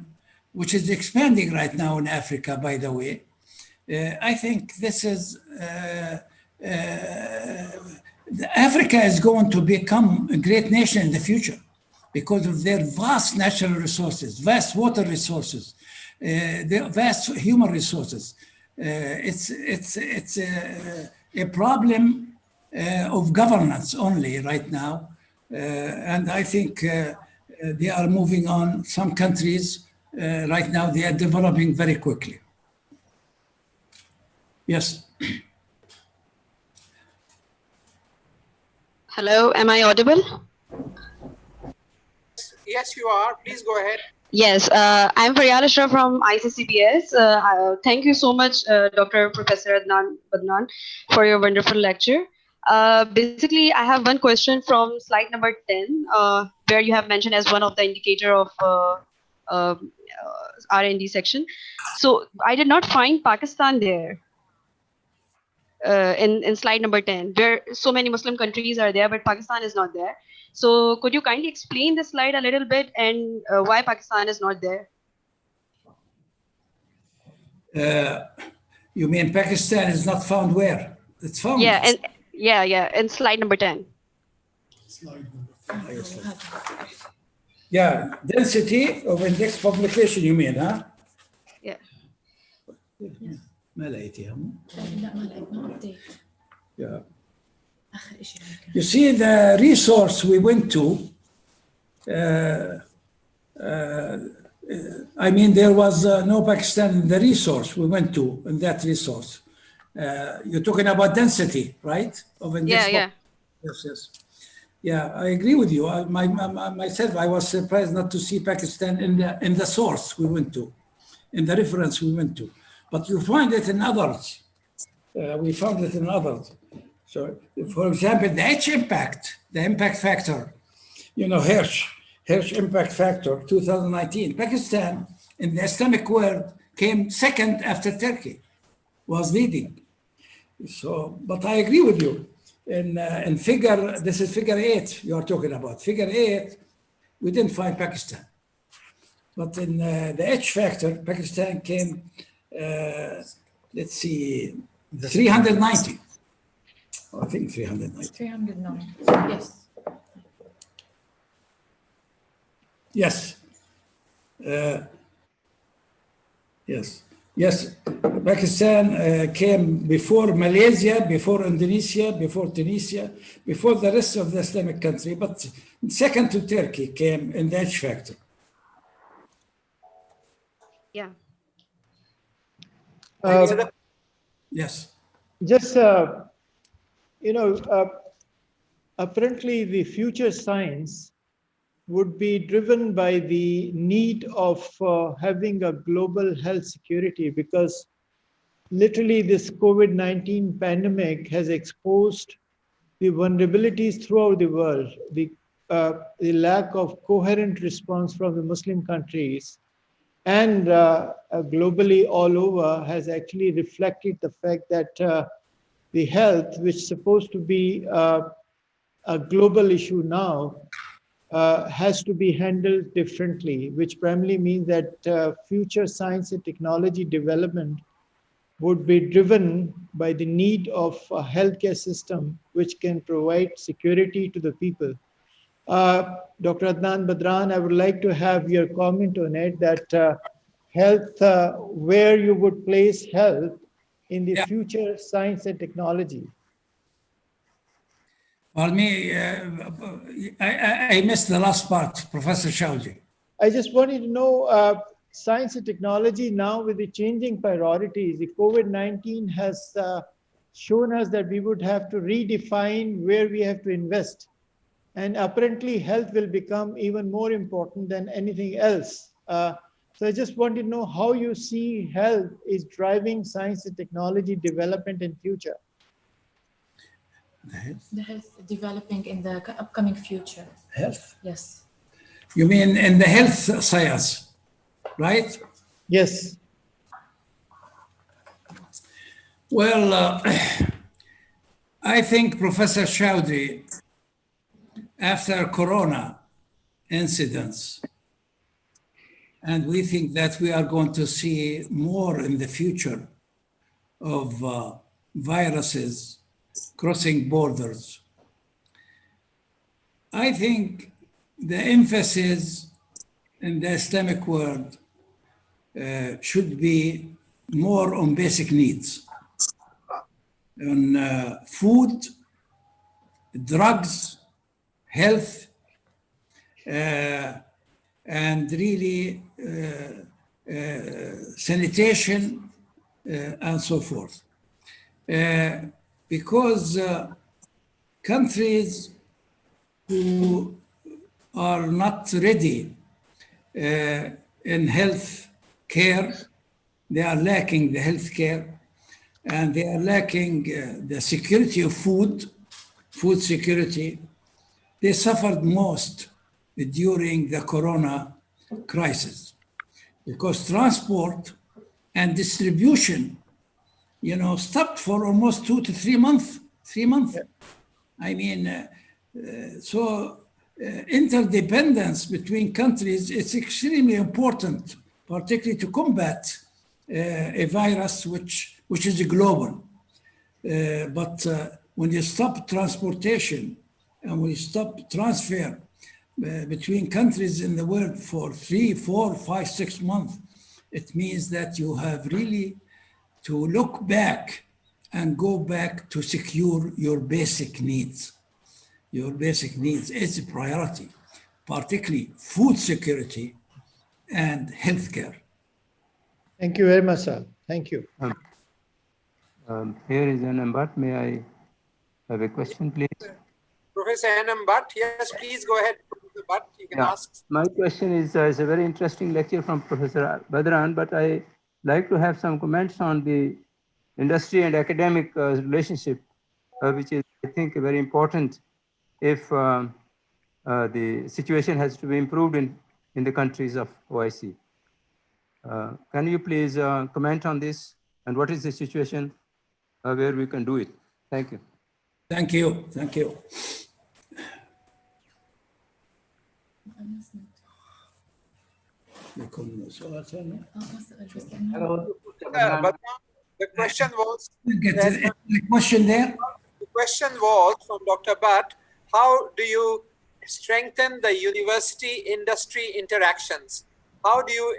which is expanding right now in Africa, by the way, I think this is, Africa is going to become a great nation in the future because of their vast natural resources, vast water resources, their vast human resources. It's a problem of governance only right now. And I think they are moving on. Some countries right now, they are developing very quickly. Yes. Hello, am I audible? Yes, you are. Please go ahead. Yes, I'm Faryal Ashraf from ICCBS. Thank you so much, Dr. Professor Adnan Badran, for your wonderful lecture. Basically, I have one question from slide number 10, where you have mentioned as one of the indicator of R&D section. So I did not find Pakistan there in slide number 10, where so many Muslim countries are there, but Pakistan is not there. So could you kindly explain this slide a little bit and why Pakistan is not there? You mean Pakistan is not found where? It's found. Yeah, and in slide number 10. Yeah, density of index publication, you mean, huh? Yeah. Yeah. You see, the resource we went to, I mean, there was no Pakistan in the resource we went to in that resource. You're talking about density, right? Of index. Yeah. Yes. Yeah, I agree with you. Myself, I was surprised not to see Pakistan in the source we went to, in the reference we went to. But you find it in others. We found it in others. So, for example, the H impact, the impact factor, Hirsch impact factor, 2019. Pakistan in the Islamic world came second after Turkey, was leading. So, but I agree with you. In figure, this is figure 8 you are talking about. Figure 8, we didn't find Pakistan. But in the H factor, Pakistan came, let's see, 390. I think 390. 309, yes. Yes. Pakistan came before Malaysia, before Indonesia, before Tunisia, before the rest of the Islamic country, but second to Turkey came in the H factor. Yeah. Yes. Just, apparently the future science would be driven by the need of having a global health security, because literally this COVID-19 pandemic has exposed the vulnerabilities throughout the world, the lack of coherent response from the Muslim countries, and globally all over has actually reflected the fact that the health, which is supposed to be a global issue now, has to be handled differently, which primarily means that future science and technology development would be driven by the need of a healthcare system which can provide security to the people. Dr. Adnan Badran, I would like to have your comment on it, that health, where you would place health in the future science and technology. Well, I missed the last part, Professor Shawji. I just wanted to know, science and technology now with the changing priorities, the COVID-19 has shown us that we would have to redefine where we have to invest. And apparently health will become even more important than anything else. So I just want to know how you see health is driving science and technology development in future. The health developing in the upcoming future. Health? Yes. You mean in the health science, right? Yes. Well, I think Professor Shawdi, after Corona incidents, and we think that we are going to see more in the future of viruses crossing borders. I think the emphasis in the Islamic world should be more on basic needs, on food, drugs, health, and really sanitation and so forth. Because countries who are not ready in health care, they are lacking the health care, and they are lacking the security of food security. They suffered most during the Corona crisis because transport and distribution, stopped for almost 2 to 3 months. 3 months. I mean, so interdependence between countries is extremely important, particularly to combat a virus which is global. But when you stop transportation and when you stop transfer between countries in the world for 3, 4, 5, 6 months, it means that you have really to look back and go back to secure your basic needs. Your basic needs is a priority, particularly food security and healthcare. Thank you very much, sir. Thank you. Here is Adnan Badran. May I have a question, please? Professor Adnan Badran, yes, please go ahead, Professor Badran. You can ask. My question is a very interesting lecture from Professor Badran, but I like to have some comments on the industry and academic relationship, which is, I think, very important if the situation has to be improved in the countries of OIC. Can you please comment on this, and what is the situation where we can do it? Thank you. Thank you. Thank you. But the question was, the question there? The question was from Dr. Bhatt, how do you strengthen the university-industry interactions? How do you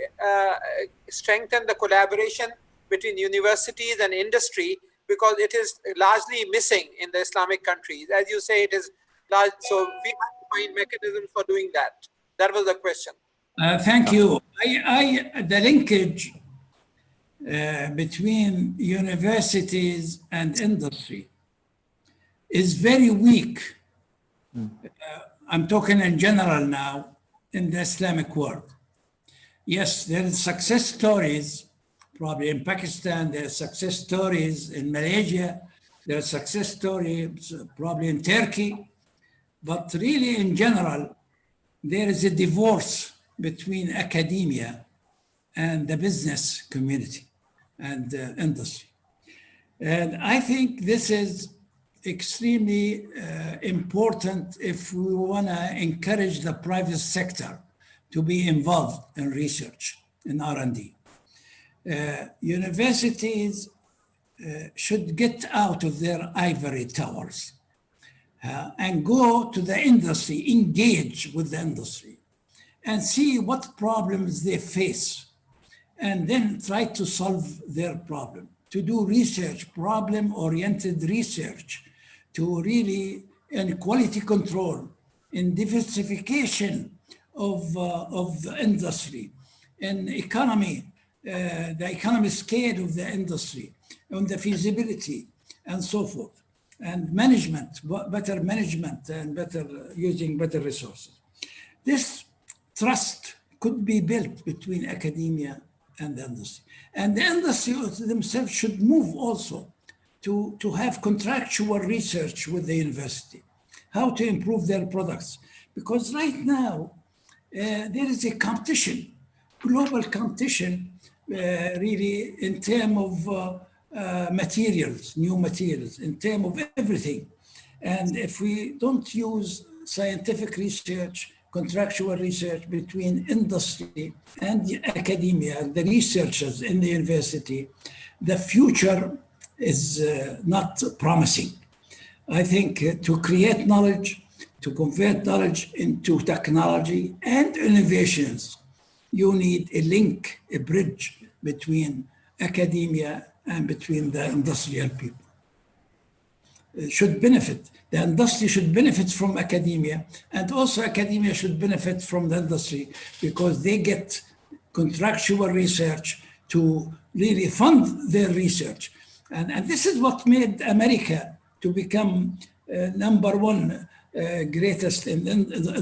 strengthen the collaboration between universities and industry, because it is largely missing in the Islamic countries? As you say, it is large, so we have to find mechanisms for doing that. That was the question. Thank you. The linkage between universities and industry is very weak. I'm talking in general now in the Islamic world. Yes, there are success stories, probably in Pakistan, there are success stories in Malaysia, there are success stories probably in Turkey, but really in general, there is a divorce between academia and the business community and industry. And I think this is extremely important if we want to encourage the private sector to be involved in research, in R&D. Universities should get out of their ivory towers and go to the industry, engage with the industry, and see what problems they face, and then try to solve their problem. To do research, problem-oriented research, to really, and quality control, in diversification of the industry, and economy, the economic scale of the industry, on the feasibility, and so forth, and management, better management, and better using better resources. This trust could be built between academia and the industry. And the industry themselves should move also to have contractual research with the university, how to improve their products. Because right now, there is a competition, global competition, really in terms of materials, new materials, in terms of everything. And if we don't use scientific research, contractual research between industry and the academia, the researchers in the university, the future is not promising. I think to create knowledge, to convert knowledge into technology and innovations, you need a link, a bridge between academia and between the industrial people. It should benefit. The industry should benefit from academia, and also academia should benefit from the industry because they get contractual research to really fund their research. And this is what made America to become #1 greatest in the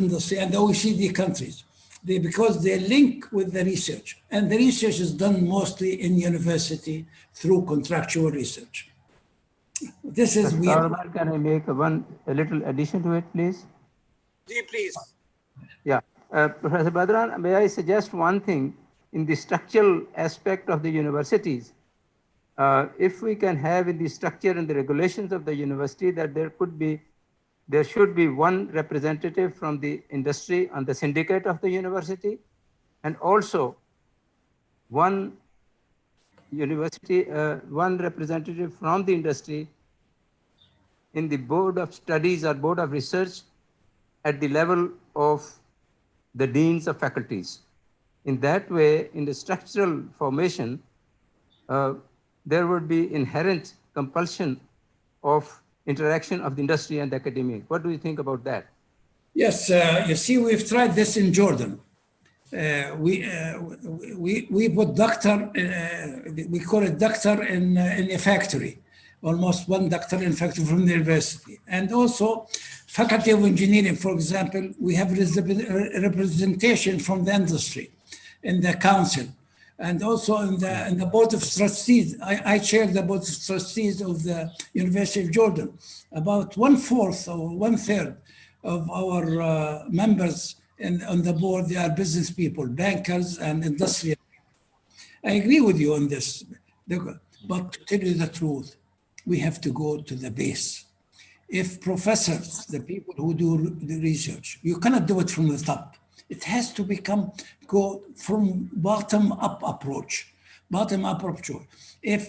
industry and the OECD countries. Because they link with the research, and the research is done mostly in university through contractual research. This is Can I make a little addition to it, please? Please. Yeah, Professor Badran, may I suggest one thing in the structural aspect of the universities? If we can have in the structure and the regulations of the university that there should be one representative from the industry on the syndicate of the university, and also one representative from the industry in the board of studies or board of research at the level of the deans of faculties. In that way, in the structural formation, there would be inherent compulsion of interaction of the industry and the academia. What do you think about that? Yes, you see, we've tried this in Jordan. We put doctor, we call it doctor in a factory, almost one doctor in factory from the university. And also faculty of engineering, for example, we have representation from the industry in the council. And also in the board of trustees. I chair the board of trustees of the University of Jordan. About 1/4 or 1/3 of our members on the board, they are business people, bankers and industrial. I agree with you on this, but to tell you the truth, we have to go to the base. If professors, the people who do the research, you cannot do it from the top. It has to go from bottom-up approach. If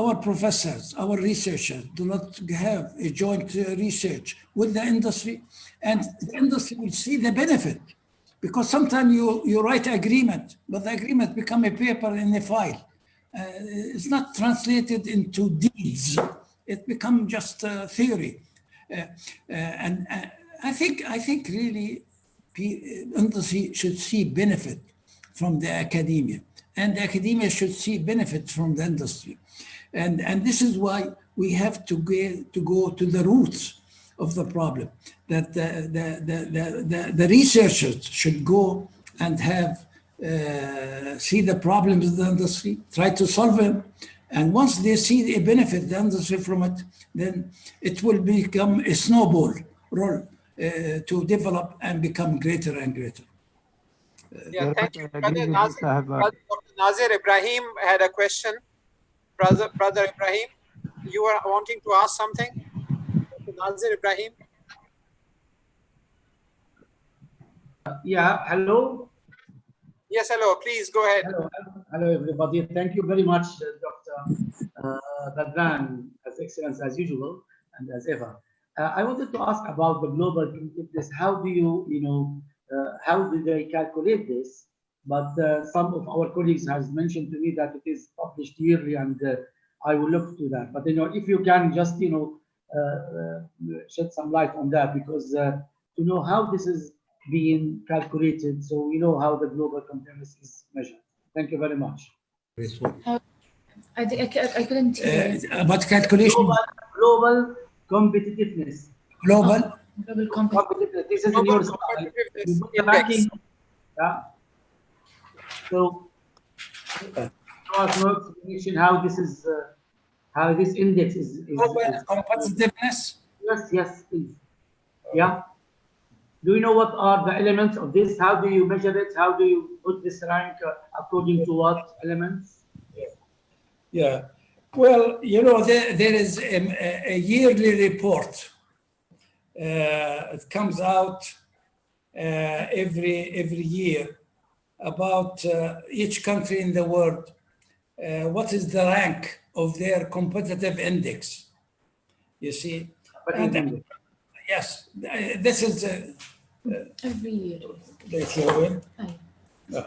our professors, our researchers do not have a joint research with the industry, and the industry will see the benefit. Because sometimes you write agreement, but the agreement become a paper in a file. It's not translated into deeds. It becomes just theory. And I think really industry should see benefit from the academia, and the academia should see benefit from the industry. And this is why we have to go to the roots of the problem, that the researchers should go and have see the problems of the industry, try to solve them, and once they see a benefit, the industry from it, then it will become a snowball roll to develop and become greater and greater. Yeah, thank you. Brother Dr. Nazir Ibrahim had a question. Brother Ibrahim. you are wanting to ask something? Nazir Ibrahim? Yeah, hello. Yes, hello. Please go ahead. Hello, everybody. Thank you very much, Dr. Badran, as excellence as usual and as ever. I wanted to ask about the global competitiveness. How do how do they calculate this? But some of our colleagues has mentioned to me that it is published yearly, and I will look to that. But if you can just shed some light on that, because to know how this is being calculated, so we know how the global competitiveness is measured. Thank you very much. I couldn't hear. About calculation. Global competitiveness. Global competitiveness. This is in your slide. You put the ranking. Yeah. So, there was no explanation how this is, how this index is competitiveness. Yes, please. Yeah. Do you know what are the elements of this? How do you measure it? How do you put this rank according to what elements? Yeah. Well, there is a yearly report. It comes out every year about each country in the world. What is the rank of their competitive index? You see? And, yes, this is every year. No.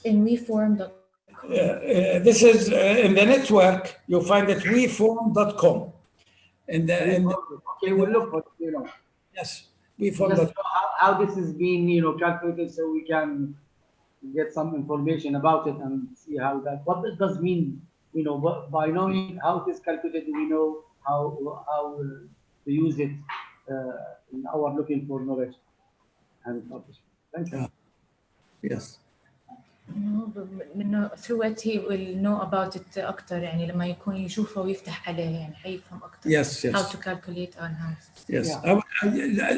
In WeForm. This is in the network. You'll find it weform.com. Okay, we'll look for it. Yes, weform.com. How this is being calculated, so we can get some information about it and see what it does mean. By knowing how it is calculated, we know how to use it in our looking for knowledge and publishing. Thank you. Yes. منه through it he will know about it أكتر يعني لما يكون يشوفه ويفتح عليه يعني حيفهم أكتر. Yes. How to calculate on how. Yes. Yeah.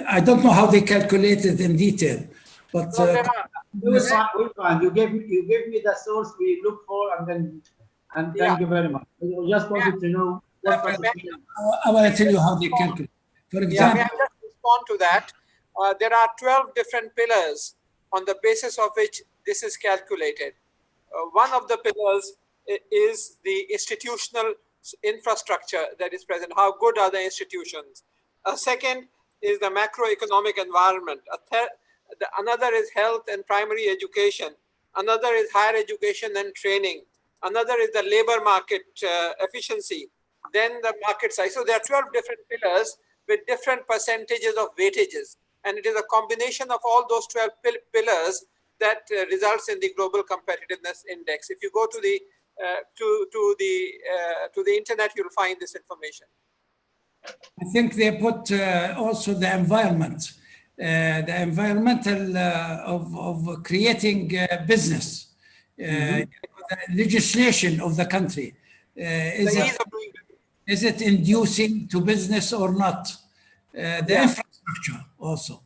I don't know how they calculate it in detail, but you gave me the source we look for, and thank you very much. We just wanted to know what. I want to tell you how they calculate. For example, may I just respond to that? There are 12 different pillars on the basis of which this is calculated. One of the pillars is the institutional infrastructure that is present. How good are the institutions? A second is the macroeconomic environment. Another is health and primary education. Another is higher education and training. Another is the labor market efficiency. Then the market size. So there are 12 different pillars with different percentages of weightages. And it is a combination of all those 12 pillars that results in the global competitiveness index. If you go to the internet, you'll find this information. I think they put also the environment, the environmental of creating business, the legislation of the country. Is it inducing to business or not? The infrastructure also.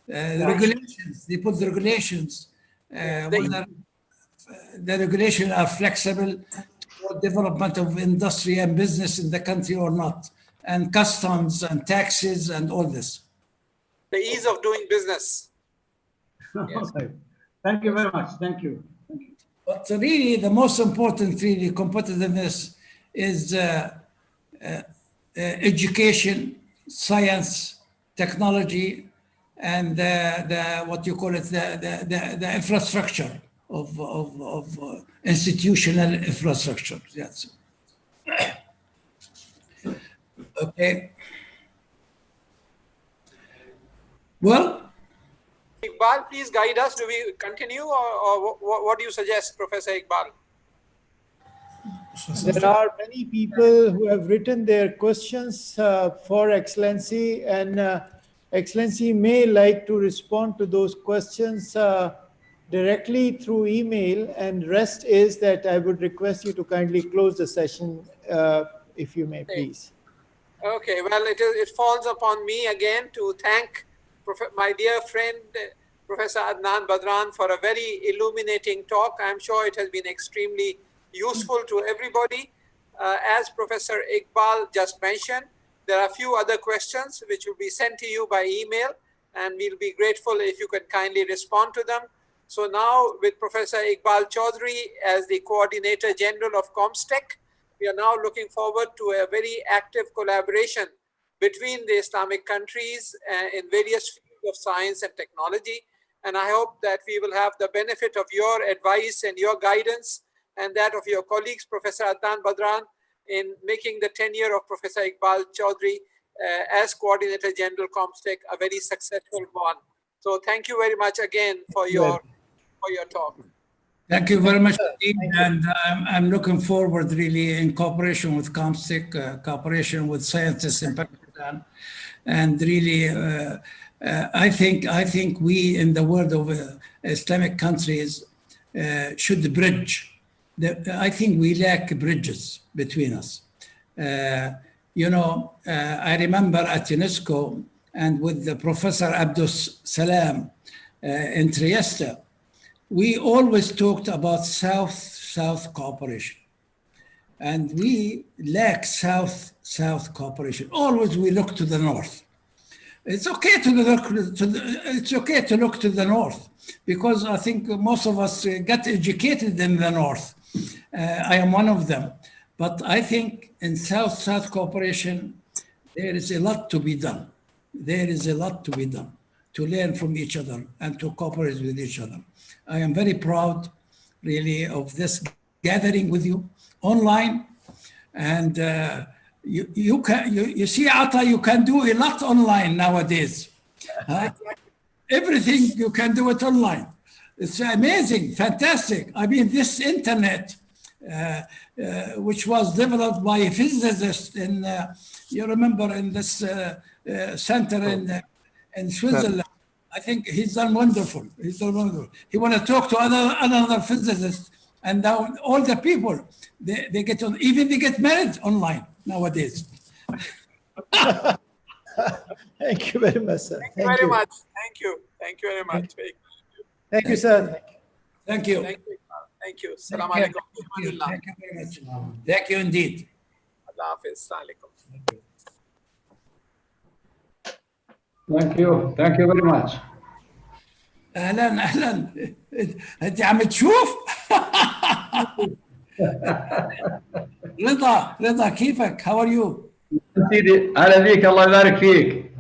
The regulations, they put the regulations, whether the regulations are flexible for development of industry and business in the country or not, and customs and taxes and all this. The ease of doing business. Yes. Okay. Thank you very much. Thank you. But really, the most important competitiveness is education, science, technology, and what you call it, the infrastructure of institutional infrastructure. Yes. Okay. Well, Iqbal, please guide us. Do we continue, or what do you suggest, Professor Iqbal? There are many people who have written their questions for Excellency, and Excellency may like to respond to those questions directly through email, and rest is that I would request you to kindly close the session, if you may, please. Okay, well, it falls upon me again to thank my dear friend, Professor Adnan Badran, for a very illuminating talk. I'm sure it has been extremely useful to everybody. as Professor Iqbal just mentioned, there are a few other questions which will be sent to you by email, and we'll be grateful if you can kindly respond to them. So now with Professor Iqbal Chaudhry as the Coordinator General of COMSTECH, we are now looking forward to a very active collaboration between the Islamic countries in various fields of science and technology. And I hope that we will have the benefit of your advice and your guidance and that of your colleagues, Professor Adnan Badran, in making the tenure of Professor Iqbal Chaudhry as Coordinator General COMSTECH a very successful one. So thank you very much again for your talk. Thank you very much indeed, and I'm looking forward really in cooperation with COMSTECH, cooperation with scientists in Pakistan, and really I think we in the world of Islamic countries should bridge. I think we lack bridges between us. You know, I remember at UNESCO and with the Professor Abdus Salam in Trieste, we always talked about South-South cooperation. And we lack South-South cooperation. Always we look to the North. It's okay to look to the North, because I think most of us get educated in the North. I am one of them. But I think in South-South cooperation, there is a lot to be done. There is a lot to be done to learn from each other and to cooperate with each other. I am very proud, really, of this gathering with you online. And you see, Ata, you can do a lot online nowadays. Everything you can do it online. It's amazing, fantastic. I mean, this internet, which was developed by a physicist in, you remember, in this center in Switzerland. I think he's done wonderful. He's done wonderful. He want to talk to another physicist, and now all the people they get on. Even they get married online nowadays. Thank you very much, sir. Thank you very much. Thank you. Thank you very much. Thank you, sir. Thank you. Thank you. Thank you. Assalamu alaikum. Thank you very much. Thank you indeed. Allah Hafiz. Assalamu alaikum. Thank you. Thank you very much. اهلا انت عم تشوف رضا كيفك؟ How are you? سيدي اهلا بيك الله يبارك فيك.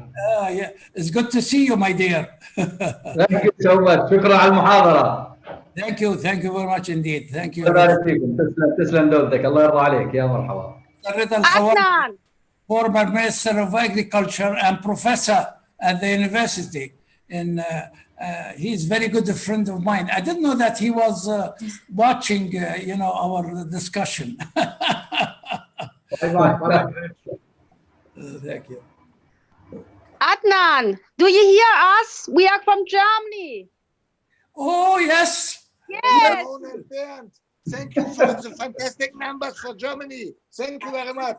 Yeah. It's good to see you, my dear. Thank you so much. شكرا على المحاضرة. Thank you very much indeed. Thank you. الله يبارك فيكم. تسلم دودك. الله يرضى عليك. يا مرحبا. رضا الخوالي, former Minister of Agriculture and professor at the university. He's a very good friend of mine. I didn't know that he was watching, you know, our discussion. Thank you. Adnan, do you hear us? We are from Germany. Oh, yes. Yes. Thank you for the fantastic numbers for Germany. Thank you very much.